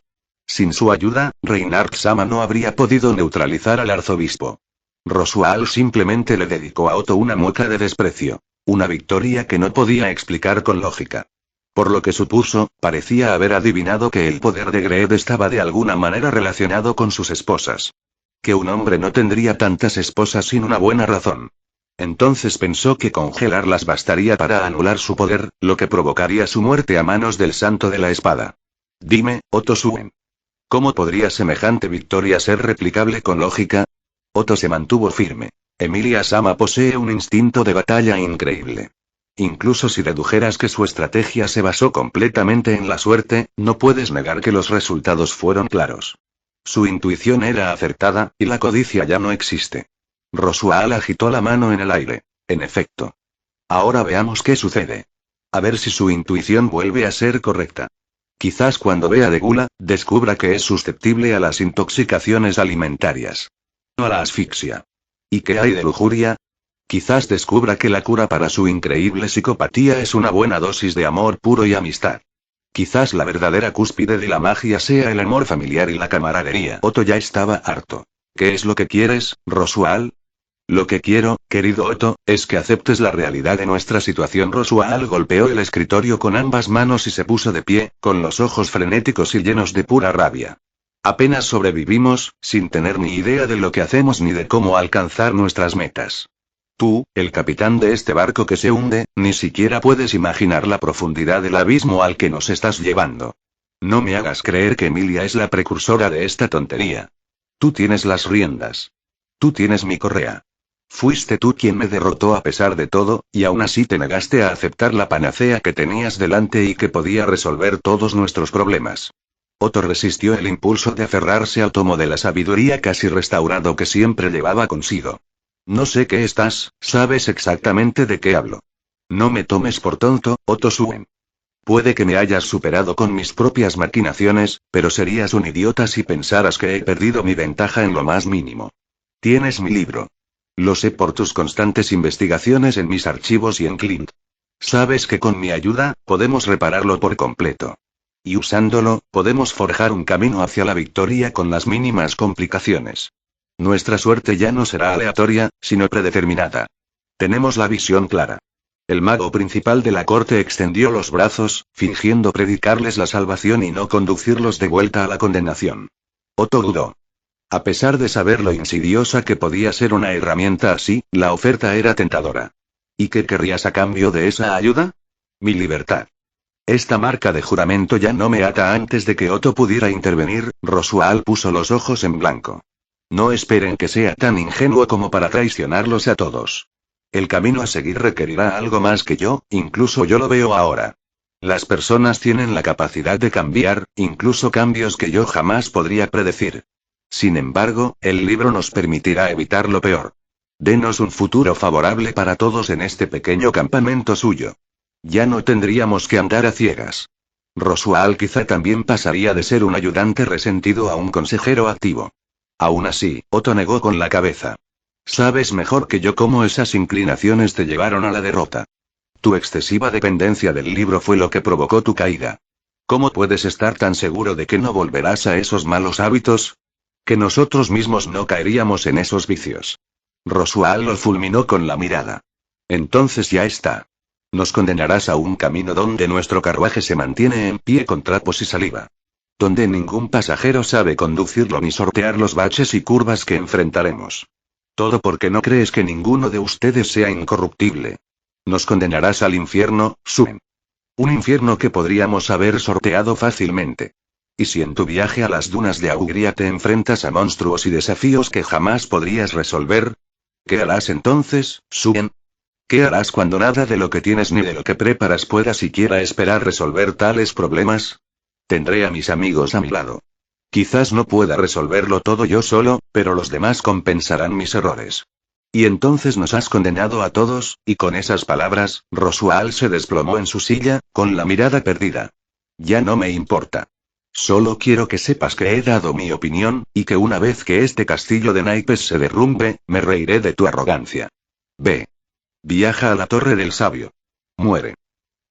Sin su ayuda, Reinhard Sama no habría podido neutralizar al arzobispo. Rosual simplemente le dedicó a Otto una mueca de desprecio. Una victoria que no podía explicar con lógica. Por lo que supuso, parecía haber adivinado que el poder de Greed estaba de alguna manera relacionado con sus esposas. Que un hombre no tendría tantas esposas sin una buena razón. Entonces pensó que congelarlas bastaría para anular su poder, lo que provocaría su muerte a manos del Santo de la Espada. Dime, Otto Suen. ¿Cómo podría semejante victoria ser replicable con lógica? Otto se mantuvo firme. Emilia Sama posee un instinto de batalla increíble. Incluso si dedujeras que su estrategia se basó completamente en la suerte, no puedes negar que los resultados fueron claros. Su intuición era acertada, y la codicia ya no existe. Rosual agitó la mano en el aire. En efecto. Ahora veamos qué sucede. A ver si su intuición vuelve a ser correcta. Quizás cuando vea de gula, descubra que es susceptible a las intoxicaciones alimentarias. O a la asfixia. ¿Y qué hay de lujuria? Quizás descubra que la cura para su increíble psicopatía es una buena dosis de amor puro y amistad. Quizás la verdadera cúspide de la magia sea el amor familiar y la camaradería. Otto ya estaba harto. ¿Qué es lo que quieres, Rosual? Lo que quiero, querido Otto, es que aceptes la realidad de nuestra situación. Rosual golpeó el escritorio con ambas manos y se puso de pie, con los ojos frenéticos y llenos de pura rabia. Apenas sobrevivimos, sin tener ni idea de lo que hacemos ni de cómo alcanzar nuestras metas. Tú, el capitán de este barco que se hunde, ni siquiera puedes imaginar la profundidad del abismo al que nos estás llevando. No me hagas creer que Emilia es la precursora de esta tontería. Tú tienes las riendas. Tú tienes mi correa. Fuiste tú quien me derrotó a pesar de todo, y aún así te negaste a aceptar la panacea que tenías delante y que podía resolver todos nuestros problemas. Otto resistió el impulso de aferrarse al tomo de la sabiduría casi restaurado que siempre llevaba consigo. No sé qué sabes exactamente de qué hablo. No me tomes por tonto, Otto Suen. Puede que me hayas superado con mis propias maquinaciones, pero serías un idiota si pensaras que he perdido mi ventaja en lo más mínimo. Tienes mi libro. Lo sé por tus constantes investigaciones en mis archivos y en Clint. Sabes que con mi ayuda, podemos repararlo por completo. Y usándolo, podemos forjar un camino hacia la victoria con las mínimas complicaciones. Nuestra suerte ya no será aleatoria, sino predeterminada. Tenemos la visión clara. El mago principal de la corte extendió los brazos, fingiendo predicarles la salvación y no conducirlos de vuelta a la condenación. Otto dudó. A pesar de saber lo insidiosa que podía ser una herramienta así, la oferta era tentadora. ¿Y qué querrías a cambio de esa ayuda? Mi libertad. Esta marca de juramento ya no me ata. Antes de que Otto pudiera intervenir, Rosual puso los ojos en blanco. No esperen que sea tan ingenuo como para traicionarlos a todos. El camino a seguir requerirá algo más que yo, incluso yo lo veo ahora. Las personas tienen la capacidad de cambiar, incluso cambios que yo jamás podría predecir. Sin embargo, el libro nos permitirá evitar lo peor. Denos un futuro favorable para todos en este pequeño campamento suyo. Ya no tendríamos que andar a ciegas. Rosual quizá también pasaría de ser un ayudante resentido a un consejero activo. Aún así, Otto negó con la cabeza. Sabes mejor que yo cómo esas inclinaciones te llevaron a la derrota. Tu excesiva dependencia del libro fue lo que provocó tu caída. ¿Cómo puedes estar tan seguro de que no volverás a esos malos hábitos? Que nosotros mismos no caeríamos en esos vicios. Rosual lo fulminó con la mirada. Entonces ya está. Nos condenarás a un camino donde nuestro carruaje se mantiene en pie con trapos y saliva. Donde ningún pasajero sabe conducirlo ni sortear los baches y curvas que enfrentaremos. Todo porque no crees que ninguno de ustedes sea incorruptible. Nos condenarás al infierno, Suen. Un infierno que podríamos haber sorteado fácilmente. Y si en tu viaje a las dunas de Augria te enfrentas a monstruos y desafíos que jamás podrías resolver, ¿qué harás entonces, Suen? ¿Qué harás cuando nada de lo que tienes ni de lo que preparas pueda siquiera esperar resolver tales problemas? Tendré a mis amigos a mi lado. Quizás no pueda resolverlo todo yo solo, pero los demás compensarán mis errores. Y entonces nos has condenado a todos, y con esas palabras, Rosual se desplomó en su silla, con la mirada perdida. Ya no me importa. Solo quiero que sepas que he dado mi opinión, y que una vez que este castillo de naipes se derrumbe, me reiré de tu arrogancia. Ve. Viaja a la Torre del Sabio. Muere.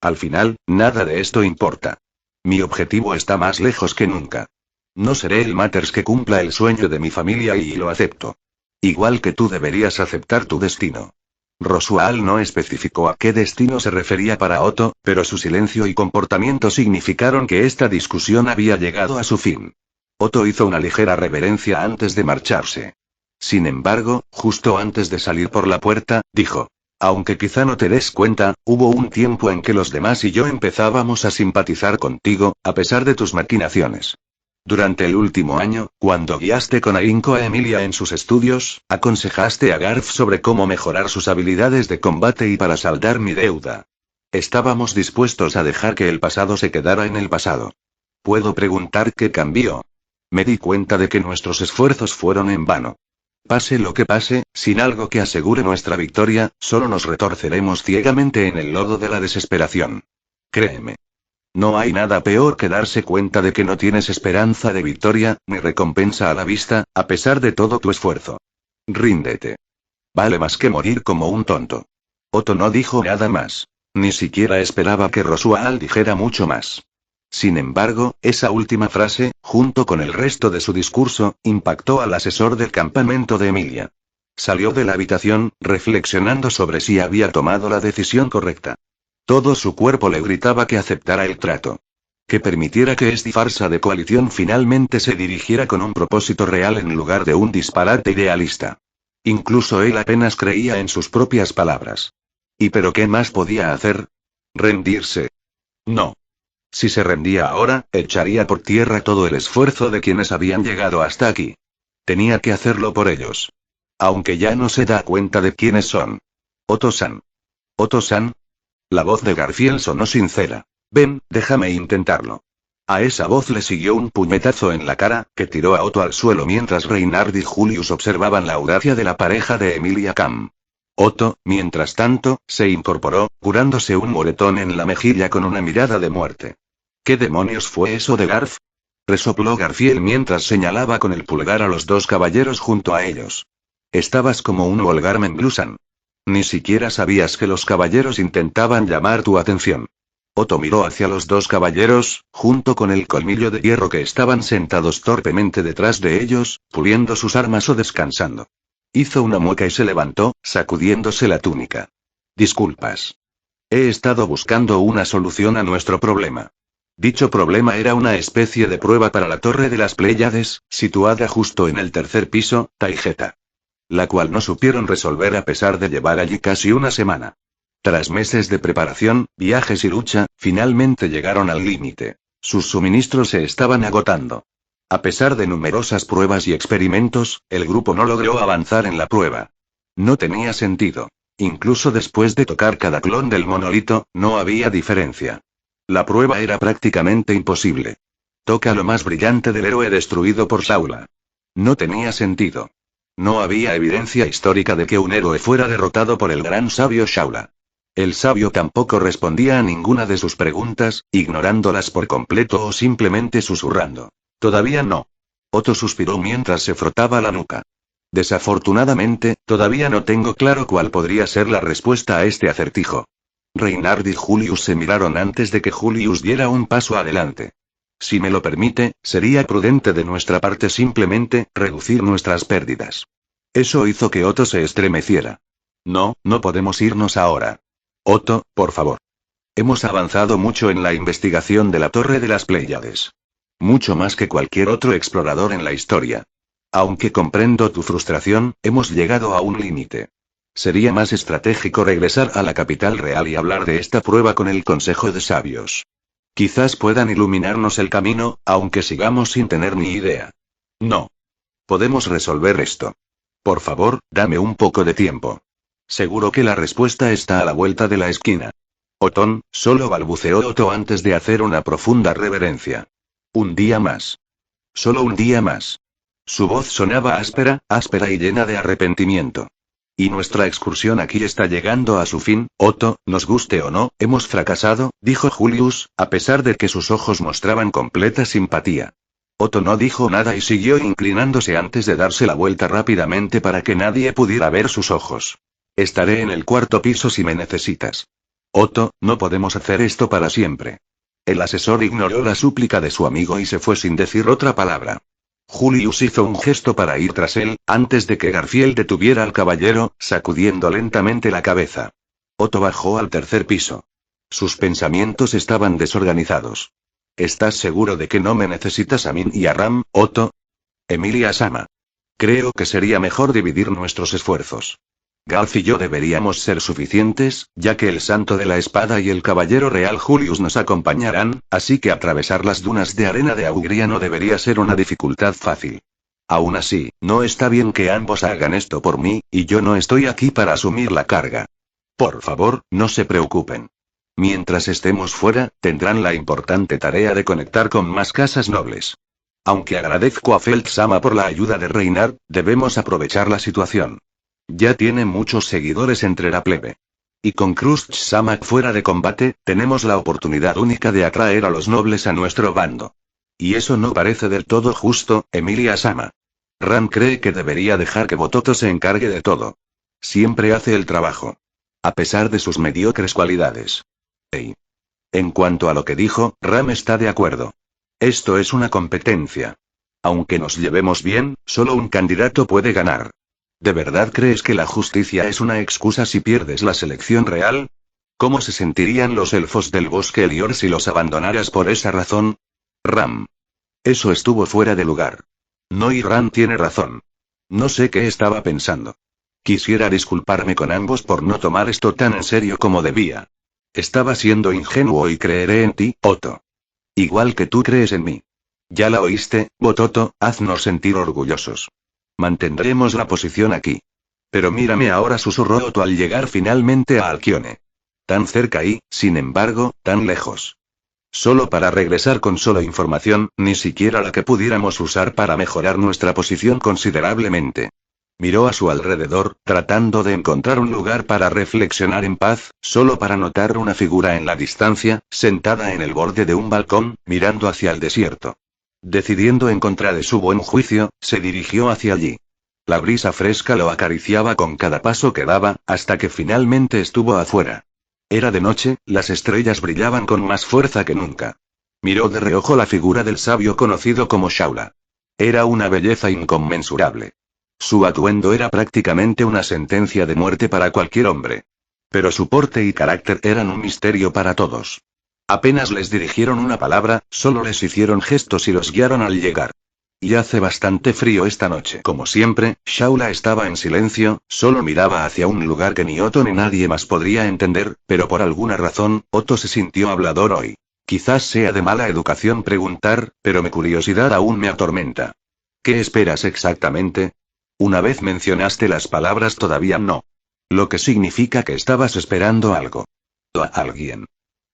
Al final, nada de esto importa. Mi objetivo está más lejos que nunca. No seré el Matters que cumpla el sueño de mi familia y lo acepto. Igual que tú deberías aceptar tu destino. Rosual no especificó a qué destino se refería para Otto, pero su silencio y comportamiento significaron que esta discusión había llegado a su fin. Otto hizo una ligera reverencia antes de marcharse. Sin embargo, justo antes de salir por la puerta, dijo: aunque quizá no te des cuenta, hubo un tiempo en que los demás y yo empezábamos a simpatizar contigo, a pesar de tus maquinaciones. Durante el último año, cuando guiaste con ahínco a Emilia en sus estudios, aconsejaste a Garf sobre cómo mejorar sus habilidades de combate y para saldar mi deuda. Estábamos dispuestos a dejar que el pasado se quedara en el pasado. ¿Puedo preguntar qué cambió? Me di cuenta de que nuestros esfuerzos fueron en vano. Pase lo que pase, sin algo que asegure nuestra victoria, solo nos retorceremos ciegamente en el lodo de la desesperación. Créeme. No hay nada peor que darse cuenta de que no tienes esperanza de victoria, ni recompensa a la vista, a pesar de todo tu esfuerzo. Ríndete. Vale más que morir como un tonto. Otto no dijo nada más. Ni siquiera esperaba que Rosual dijera mucho más. Sin embargo, esa última frase, junto con el resto de su discurso, impactó al asesor del campamento de Emilia. Salió de la habitación, reflexionando sobre si había tomado la decisión correcta. Todo su cuerpo le gritaba que aceptara el trato. Que permitiera que esta farsa de coalición finalmente se dirigiera con un propósito real en lugar de un disparate idealista. Incluso él apenas creía en sus propias palabras. ¿Y pero qué más podía hacer? ¿Rendirse? No. Si se rendía ahora, echaría por tierra todo el esfuerzo de quienes habían llegado hasta aquí. Tenía que hacerlo por ellos. Aunque ya no se da cuenta de quiénes son. Otto-san. ¿Otto-san? La voz de Garfield sonó sincera. Ven, déjame intentarlo. A esa voz le siguió un puñetazo en la cara, que tiró a Otto al suelo mientras Reinhard y Julius observaban la audacia de la pareja de Emilia Cam. Otto, mientras tanto, se incorporó, curándose un moretón en la mejilla con una mirada de muerte. ¿Qué demonios fue eso de Garf? Resopló Garfield mientras señalaba con el pulgar a los dos caballeros junto a ellos. Estabas como un Volgarmen Blusan. Ni siquiera sabías que los caballeros intentaban llamar tu atención. Otto miró hacia los dos caballeros, junto con el colmillo de hierro que estaban sentados torpemente detrás de ellos, puliendo sus armas o descansando. Hizo una mueca y se levantó, sacudiéndose la túnica. Disculpas. He estado buscando una solución a nuestro problema. Dicho problema era una especie de prueba para la Torre de las Pléyades, situada justo en el tercer piso, Taigeta. La cual no supieron resolver a pesar de llevar allí casi una semana. Tras meses de preparación, viajes y lucha, finalmente llegaron al límite. Sus suministros se estaban agotando. A pesar de numerosas pruebas y experimentos, el grupo no logró avanzar en la prueba. No tenía sentido. Incluso después de tocar cada clon del monolito, no había diferencia. La prueba era prácticamente imposible. Toca lo más brillante del héroe destruido por Shaula. No tenía sentido. No había evidencia histórica de que un héroe fuera derrotado por el gran sabio Shaula. El sabio tampoco respondía a ninguna de sus preguntas, ignorándolas por completo o simplemente susurrando. Todavía no. Otto suspiró mientras se frotaba la nuca. Desafortunadamente, todavía no tengo claro cuál podría ser la respuesta a este acertijo. Reinhard y Julius se miraron antes de que Julius diera un paso adelante. Si me lo permite, sería prudente de nuestra parte simplemente reducir nuestras pérdidas. Eso hizo que Otto se estremeciera. No, no podemos irnos ahora. Otto, por favor. Hemos avanzado mucho en la investigación de la Torre de las Pléyades. Mucho más que cualquier otro explorador en la historia. Aunque comprendo tu frustración, hemos llegado a un límite. Sería más estratégico regresar a la capital real y hablar de esta prueba con el Consejo de Sabios. Quizás puedan iluminarnos el camino, aunque sigamos sin tener ni idea. No. Podemos resolver esto. Por favor, dame un poco de tiempo. Seguro que la respuesta está a la vuelta de la esquina. Otón, solo balbuceó Otto antes de hacer una profunda reverencia. Un día más. Solo un día más. Su voz sonaba áspera, áspera y llena de arrepentimiento. Y nuestra excursión aquí está llegando a su fin, Otto, nos guste o no, hemos fracasado, dijo Julius, a pesar de que sus ojos mostraban completa simpatía. Otto no dijo nada y siguió inclinándose antes de darse la vuelta rápidamente para que nadie pudiera ver sus ojos. Estaré en el cuarto piso si me necesitas. Otto, no podemos hacer esto para siempre. El asesor ignoró la súplica de su amigo y se fue sin decir otra palabra. Julius hizo un gesto para ir tras él, antes de que Garfield detuviera al caballero, sacudiendo lentamente la cabeza. Otto bajó al tercer piso. Sus pensamientos estaban desorganizados. ¿Estás seguro de que no me necesitas a mí y a Ram, Otto? Emilia-sama. Creo que sería mejor dividir nuestros esfuerzos. Garf y yo deberíamos ser suficientes, ya que el Santo de la Espada y el Caballero Real Julius nos acompañarán, así que atravesar las dunas de arena de Augria no debería ser una dificultad fácil. Aún así, no está bien que ambos hagan esto por mí, y yo no estoy aquí para asumir la carga. Por favor, no se preocupen. Mientras estemos fuera, tendrán la importante tarea de conectar con más casas nobles. Aunque agradezco a Feld-sama por la ayuda de Reynard, debemos aprovechar la situación. Ya tiene muchos seguidores entre la plebe. Y con Crush-sama fuera de combate, tenemos la oportunidad única de atraer a los nobles a nuestro bando. Y eso no parece del todo justo, Emilia-sama. Ram cree que debería dejar que Bototo se encargue de todo. Siempre hace el trabajo. A pesar de sus mediocres cualidades. Hey. En cuanto a lo que dijo, Ram está de acuerdo. Esto es una competencia. Aunque nos llevemos bien, solo un candidato puede ganar. ¿De verdad crees que la justicia es una excusa si pierdes la selección real? ¿Cómo se sentirían los elfos del bosque Elior si los abandonaras por esa razón? Ram. Eso estuvo fuera de lugar. No, y Ram tiene razón. No sé qué estaba pensando. Quisiera disculparme con ambos por no tomar esto tan en serio como debía. Estaba siendo ingenuo y creeré en ti, Otto. Igual que tú crees en mí. Ya la oíste, Bototo, haznos sentir orgullosos. Mantendremos la posición aquí. Pero mírame ahora, susurró Otto al llegar finalmente a Alquione. Tan cerca y, sin embargo, tan lejos. Solo para regresar con solo información, ni siquiera la que pudiéramos usar para mejorar nuestra posición considerablemente. Miró a su alrededor, tratando de encontrar un lugar para reflexionar en paz, solo para notar una figura en la distancia, sentada en el borde de un balcón, mirando hacia el desierto. Decidiendo en contra de su buen juicio, se dirigió hacia allí. La brisa fresca lo acariciaba con cada paso que daba, hasta que finalmente estuvo afuera. Era de noche, las estrellas brillaban con más fuerza que nunca. Miró de reojo la figura del sabio conocido como Shaula. Era una belleza inconmensurable. Su atuendo era prácticamente una sentencia de muerte para cualquier hombre. Pero su porte y carácter eran un misterio para todos. Apenas les dirigieron una palabra, solo les hicieron gestos y los guiaron al llegar. Y hace bastante frío esta noche. Como siempre, Shaula estaba en silencio, solo miraba hacia un lugar que ni Otto ni nadie más podría entender, pero por alguna razón, Otto se sintió hablador hoy. Quizás sea de mala educación preguntar, pero mi curiosidad aún me atormenta. ¿Qué esperas exactamente? Una vez mencionaste las palabras todavía no. Lo que significa que estabas esperando algo. O a alguien.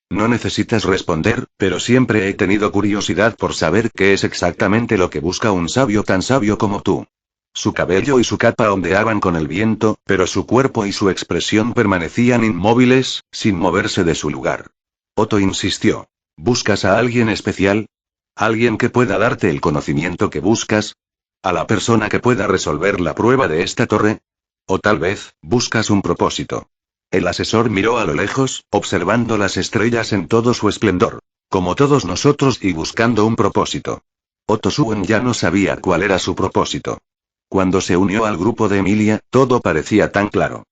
No necesitas responder, pero siempre he tenido curiosidad por saber qué es exactamente lo que busca un sabio tan sabio como tú. Su cabello y su capa ondeaban con el viento, pero su cuerpo y su expresión permanecían inmóviles, sin moverse de su lugar. Otto insistió. ¿Buscas a alguien especial? ¿Alguien que pueda darte el conocimiento que buscas? ¿A la persona que pueda resolver la prueba de esta torre? ¿O tal vez, buscas un propósito? El asesor miró a lo lejos, observando las estrellas en todo su esplendor. Como todos nosotros y buscando un propósito. Otto Suen ya no sabía cuál era su propósito. Cuando se unió al grupo de Emilia, todo parecía tan claro.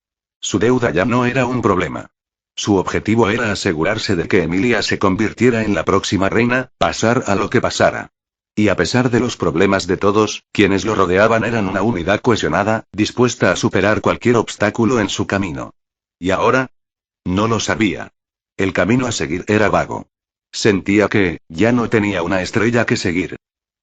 Su deuda ya no era un problema. Su objetivo era asegurarse de que Emilia se convirtiera en la próxima reina, pasar a lo que pasara. Y a pesar de los problemas de todos, quienes lo rodeaban eran una unidad cohesionada, dispuesta a superar cualquier obstáculo en su camino. ¿Y ahora? No lo sabía. El camino a seguir era vago. Sentía que, ya no tenía una estrella que seguir.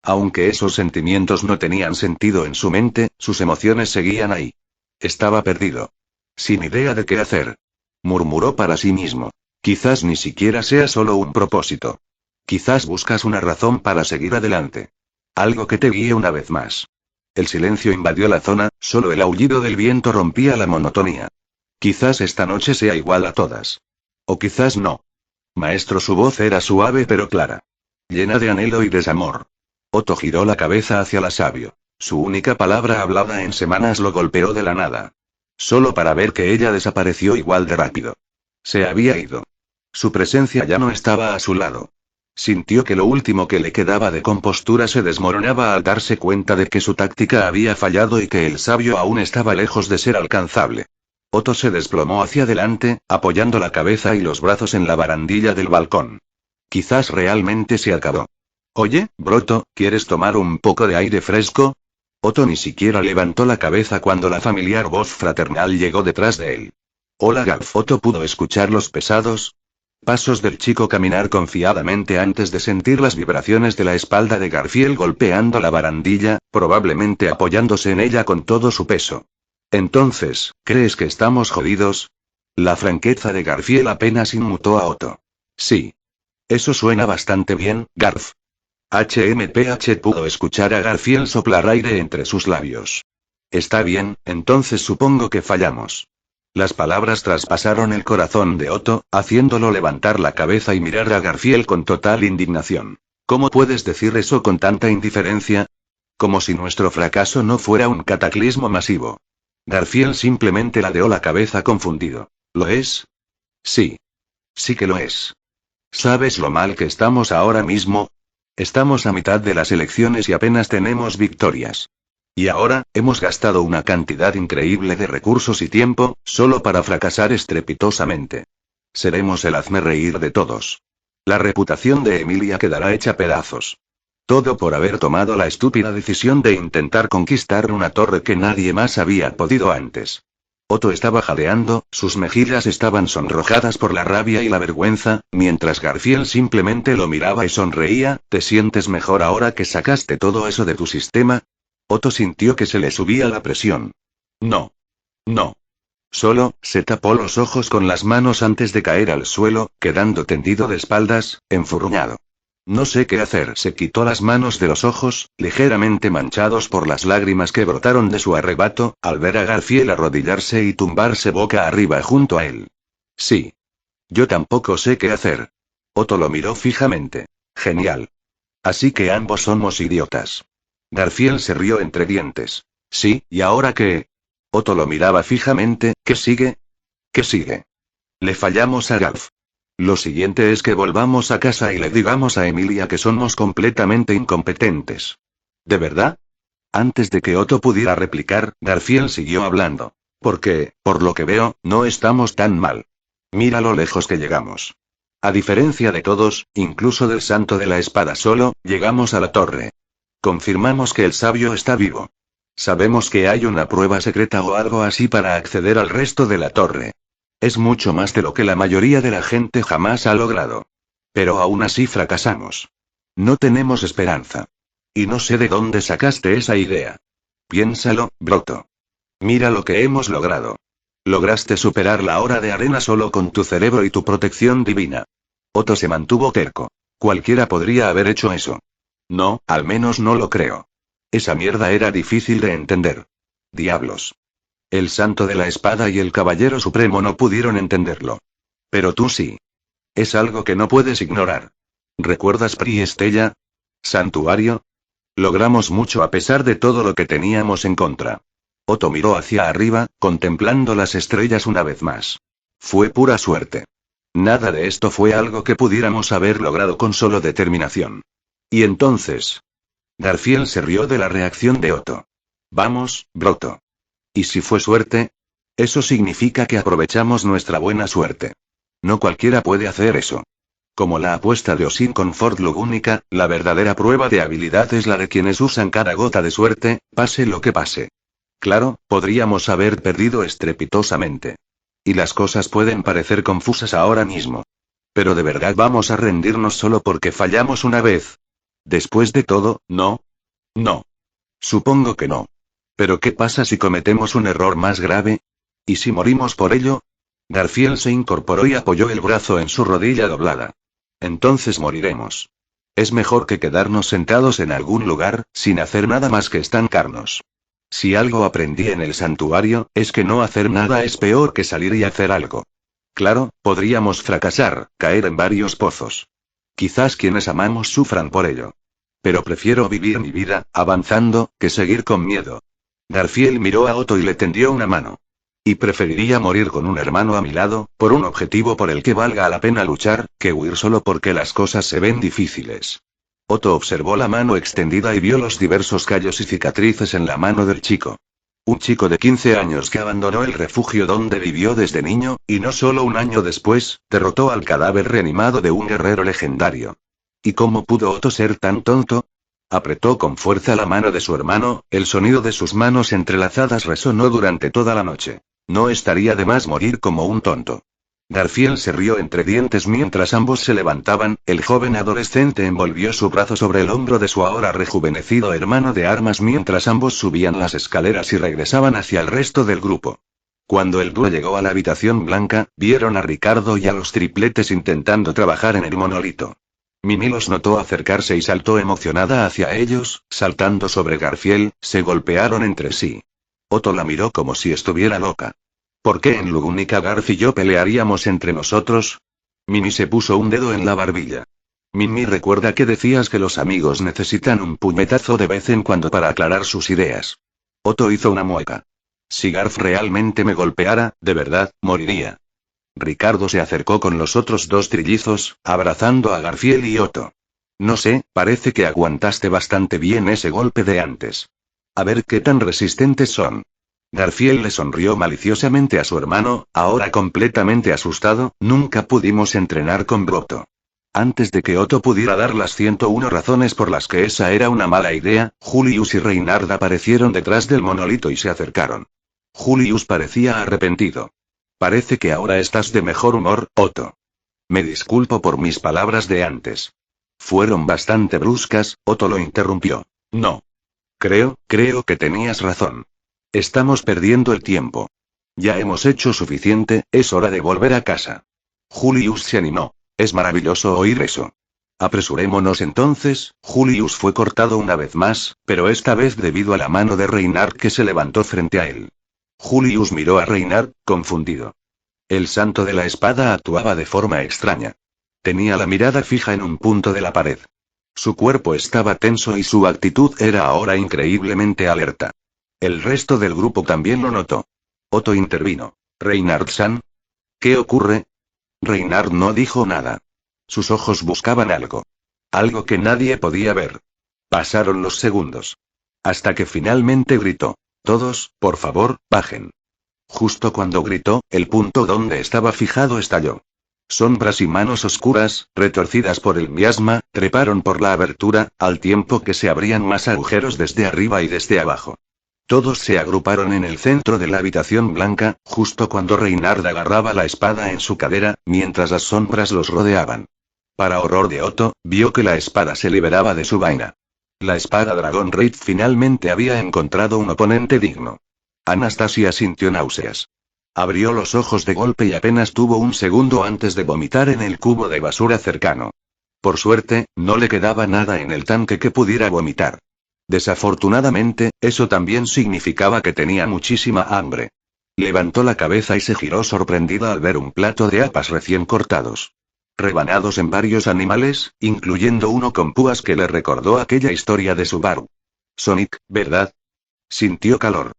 Aunque esos sentimientos no tenían sentido en su mente, sus emociones seguían ahí. Estaba perdido. Sin idea de qué hacer. Murmuró para sí mismo. Quizás ni siquiera sea solo un propósito. Quizás buscas una razón para seguir adelante. Algo que te guíe una vez más. El silencio invadió la zona, solo el aullido del viento rompía la monotonía. Quizás esta noche sea igual a todas. O quizás no. Maestro, su voz era suave pero clara. Llena de anhelo y desamor. Otto giró la cabeza hacia la sabio. Su única palabra hablada en semanas lo golpeó de la nada. Solo para ver que ella desapareció igual de rápido. Se había ido. Su presencia ya no estaba a su lado. Sintió que lo último que le quedaba de compostura se desmoronaba al darse cuenta de que su táctica había fallado y que el sabio aún estaba lejos de ser alcanzable. Otto se desplomó hacia adelante, apoyando la cabeza y los brazos en la barandilla del balcón. Quizás realmente se acabó. Oye, Broto, ¿quieres tomar un poco de aire fresco? Otto ni siquiera levantó la cabeza cuando la familiar voz fraternal llegó detrás de él. Hola, Garf. Otto pudo escuchar los pesados pasos del chico caminar confiadamente antes de sentir las vibraciones de la espalda de Garfield golpeando la barandilla, probablemente apoyándose en ella con todo su peso. Entonces, ¿crees que estamos jodidos? La franqueza de Garfield apenas inmutó a Otto. Sí. Eso suena bastante bien, Garf. HMPH pudo escuchar a Garfield soplar aire entre sus labios. Está bien, entonces supongo que fallamos. Las palabras traspasaron el corazón de Otto, haciéndolo levantar la cabeza y mirar a Garfield con total indignación. ¿Cómo puedes decir eso con tanta indiferencia? Como si nuestro fracaso no fuera un cataclismo masivo. Garfield simplemente ladeó la cabeza confundido. ¿Lo es? Sí. Sí que lo es. ¿Sabes lo mal que estamos ahora mismo? Estamos a mitad de las elecciones y apenas tenemos victorias. Y ahora, hemos gastado una cantidad increíble de recursos y tiempo, solo para fracasar estrepitosamente. Seremos el hazmerreír de todos. La reputación de Emilia quedará hecha pedazos. Todo por haber tomado la estúpida decisión de intentar conquistar una torre que nadie más había podido antes. Otto estaba jadeando, sus mejillas estaban sonrojadas por la rabia y la vergüenza, mientras Garfield simplemente lo miraba y sonreía. ¿Te sientes mejor ahora que sacaste todo eso de tu sistema? Otto sintió que se le subía la presión. No. No. Solo, se tapó los ojos con las manos antes de caer al suelo, quedando tendido de espaldas, enfurruñado. No sé qué hacer. Se quitó las manos de los ojos, ligeramente manchados por las lágrimas que brotaron de su arrebato, al ver a Garfield arrodillarse y tumbarse boca arriba junto a él. Sí. Yo tampoco sé qué hacer. Otto lo miró fijamente. Genial. Así que ambos somos idiotas. Garfield se rió entre dientes. Sí, ¿y ahora qué? Otto lo miraba fijamente. ¿Qué sigue? ¿Qué sigue? Le fallamos a Garf. Lo siguiente es que volvamos a casa y le digamos a Emilia que somos completamente incompetentes. ¿De verdad? Antes de que Otto pudiera replicar, Garfield siguió hablando. Porque, por lo que veo, no estamos tan mal. Mira lo lejos que llegamos. A diferencia de todos, incluso del Santo de la Espada solo, llegamos a la torre. Confirmamos que el sabio está vivo. Sabemos que hay una prueba secreta o algo así para acceder al resto de la torre. Es mucho más de lo que la mayoría de la gente jamás ha logrado. Pero aún así fracasamos. No tenemos esperanza. Y no sé de dónde sacaste esa idea. Piénsalo, Broto. Mira lo que hemos logrado. Lograste superar la hora de arena solo con tu cerebro y tu protección divina. Otto se mantuvo terco. Cualquiera podría haber hecho eso. No, al menos no lo creo. Esa mierda era difícil de entender. Diablos. El Santo de la Espada y el Caballero Supremo no pudieron entenderlo. Pero tú sí. Es algo que no puedes ignorar. ¿Recuerdas Priestella? ¿Santuario? Logramos mucho a pesar de todo lo que teníamos en contra. Otto miró hacia arriba, contemplando las estrellas una vez más. Fue pura suerte. Nada de esto fue algo que pudiéramos haber logrado con solo determinación. Y entonces. Garfield se rió de la reacción de Otto. Vamos, Broto. ¿Y si fue suerte? Eso significa que aprovechamos nuestra buena suerte. No cualquiera puede hacer eso. Como la apuesta de Osin con Ford Lugúnica, la verdadera prueba de habilidad es la de quienes usan cada gota de suerte, pase lo que pase. Claro, podríamos haber perdido estrepitosamente. Y las cosas pueden parecer confusas ahora mismo. Pero ¿de verdad vamos a rendirnos solo porque fallamos una vez? Después de todo, ¿no? No. Supongo que no. ¿Pero qué pasa si cometemos un error más grave? ¿Y si morimos por ello? Garfield se incorporó y apoyó el brazo en su rodilla doblada. Entonces moriremos. Es mejor que quedarnos sentados en algún lugar, sin hacer nada más que estancarnos. Si algo aprendí en el santuario, es que no hacer nada es peor que salir y hacer algo. Claro, podríamos fracasar, caer en varios pozos. Quizás quienes amamos sufran por ello. Pero prefiero vivir mi vida, avanzando, que seguir con miedo. Garfield miró a Otto y le tendió una mano. Y preferiría morir con un hermano a mi lado, por un objetivo por el que valga la pena luchar, que huir solo porque las cosas se ven difíciles. Otto observó la mano extendida y vio los diversos callos y cicatrices en la mano del chico. Un chico de 15 años que abandonó el refugio donde vivió desde niño, y no solo un año después, derrotó al cadáver reanimado de un guerrero legendario. ¿Y cómo pudo Otto ser tan tonto? Apretó con fuerza la mano de su hermano, el sonido de sus manos entrelazadas resonó durante toda la noche. No estaría de más morir como un tonto. Garfield se rió entre dientes mientras ambos se levantaban, el joven adolescente envolvió su brazo sobre el hombro de su ahora rejuvenecido hermano de armas mientras ambos subían las escaleras y regresaban hacia el resto del grupo. Cuando el dúo llegó a la habitación blanca, vieron a Ricardo y a los tripletes intentando trabajar en el monolito. Mimi los notó acercarse y saltó emocionada hacia ellos, saltando sobre Garfield, se golpearon entre sí. Otto la miró como si estuviera loca. ¿Por qué en Lugúnica Garf y yo pelearíamos entre nosotros? Mimi se puso un dedo en la barbilla. Mimi, recuerda que decías que los amigos necesitan un puñetazo de vez en cuando para aclarar sus ideas. Otto hizo una mueca. Si Garf realmente me golpeara, de verdad, moriría. Ricardo se acercó con los otros dos trillizos, abrazando a Garfield y Otto. No sé, parece que aguantaste bastante bien ese golpe de antes. A ver qué tan resistentes son. Garfield le sonrió maliciosamente a su hermano, ahora completamente asustado, nunca pudimos entrenar con Otto. Antes de que Otto pudiera dar las 101 razones por las que esa era una mala idea, Julius y Reinhard aparecieron detrás del monolito y se acercaron. Julius parecía arrepentido. Parece que ahora estás de mejor humor, Otto. Me disculpo por mis palabras de antes. Fueron bastante bruscas, Otto lo interrumpió. No. Creo que tenías razón. Estamos perdiendo el tiempo. Ya hemos hecho suficiente, es hora de volver a casa. Julius se animó. Es maravilloso oír eso. Apresurémonos entonces. Julius fue cortado una vez más, pero esta vez debido a la mano de Reinhard que se levantó frente a él. Julius miró a Reinhard, confundido. El santo de la espada actuaba de forma extraña. Tenía la mirada fija en un punto de la pared. Su cuerpo estaba tenso y su actitud era ahora increíblemente alerta. El resto del grupo también lo notó. Otto intervino. ¿Reinhard-san? ¿Qué ocurre? Reinhard no dijo nada. Sus ojos buscaban algo. Algo que nadie podía ver. Pasaron los segundos. Hasta que finalmente gritó. Todos, por favor, bajen. Justo cuando gritó, el punto donde estaba fijado estalló. Sombras y manos oscuras, retorcidas por el miasma, treparon por la abertura, al tiempo que se abrían más agujeros desde arriba y desde abajo. Todos se agruparon en el centro de la habitación blanca, justo cuando Reinhard agarraba la espada en su cadera, mientras las sombras los rodeaban. Para horror de Otto, vio que la espada se liberaba de su vaina. La espada Dragon Raid finalmente había encontrado un oponente digno. Anastasia sintió náuseas. Abrió los ojos de golpe y apenas tuvo un segundo antes de vomitar en el cubo de basura cercano. Por suerte, no le quedaba nada en el tanque que pudiera vomitar. Desafortunadamente, eso también significaba que tenía muchísima hambre. Levantó la cabeza y se giró sorprendida al ver un plato de apas recién cortados. Rebanados en varios animales, incluyendo uno con púas que le recordó aquella historia de Subaru. Sonic, ¿verdad? Sintió calor.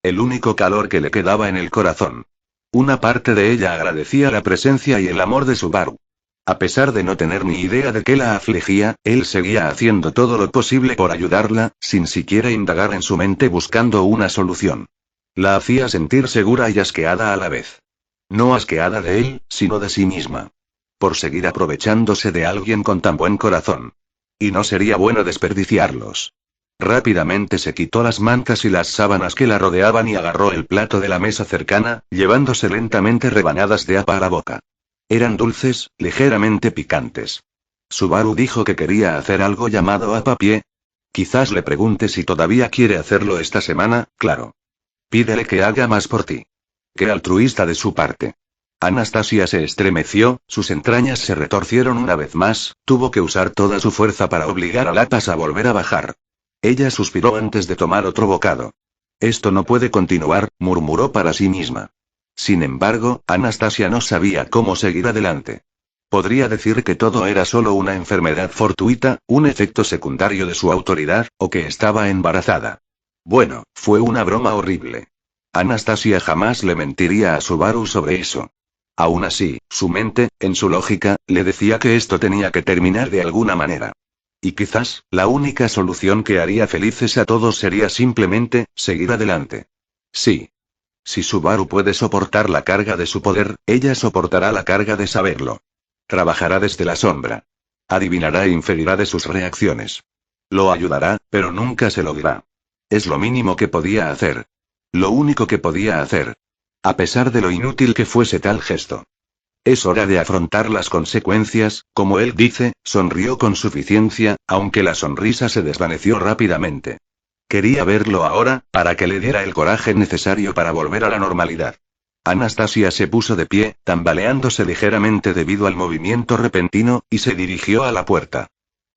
El único calor que le quedaba en el corazón. Una parte de ella agradecía la presencia y el amor de Subaru. A pesar de no tener ni idea de qué la afligía, él seguía haciendo todo lo posible por ayudarla, sin siquiera indagar en su mente buscando una solución. La hacía sentir segura y asqueada a la vez. No asqueada de él, sino de sí misma. Por seguir aprovechándose de alguien con tan buen corazón. Y no sería bueno desperdiciarlos. Rápidamente se quitó las mantas y las sábanas que la rodeaban y agarró el plato de la mesa cercana, llevándose lentamente rebanadas de apa a la boca. Eran dulces, ligeramente picantes. Subaru dijo que quería hacer algo llamado apapié. Quizás le pregunte si todavía quiere hacerlo esta semana, claro. Pídele que haga más por ti. Qué altruista de su parte. Anastasia se estremeció, sus entrañas se retorcieron una vez más, tuvo que usar toda su fuerza para obligar a Lapas a volver a bajar. Ella suspiró antes de tomar otro bocado. Esto no puede continuar, murmuró para sí misma. Sin embargo, Anastasia no sabía cómo seguir adelante. Podría decir que todo era solo una enfermedad fortuita, un efecto secundario de su autoridad, o que estaba embarazada. Bueno, fue una broma horrible. Anastasia jamás le mentiría a Subaru sobre eso. Aún así, su mente, en su lógica, le decía que esto tenía que terminar de alguna manera. Y quizás, la única solución que haría felices a todos sería simplemente, seguir adelante. Sí. Si Subaru puede soportar la carga de su poder, ella soportará la carga de saberlo. Trabajará desde la sombra. Adivinará e inferirá de sus reacciones. Lo ayudará, pero nunca se lo dirá. Es lo mínimo que podía hacer. Lo único que podía hacer. A pesar de lo inútil que fuese tal gesto. Es hora de afrontar las consecuencias, como él dice, sonrió con suficiencia, aunque la sonrisa se desvaneció rápidamente. Quería verlo ahora, para que le diera el coraje necesario para volver a la normalidad. Anastasia se puso de pie, tambaleándose ligeramente debido al movimiento repentino, y se dirigió a la puerta.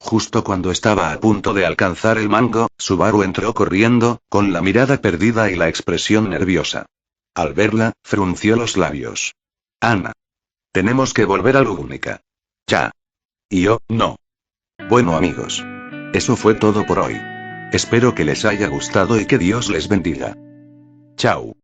Justo cuando estaba a punto de alcanzar el mango, Subaru entró corriendo, con la mirada perdida y la expresión nerviosa. Al verla, frunció los labios. Ana. Tenemos que volver a Lugnica. Ya. Y yo, no. Bueno amigos. Eso fue todo por hoy. Espero que les haya gustado y que Dios les bendiga. Chao.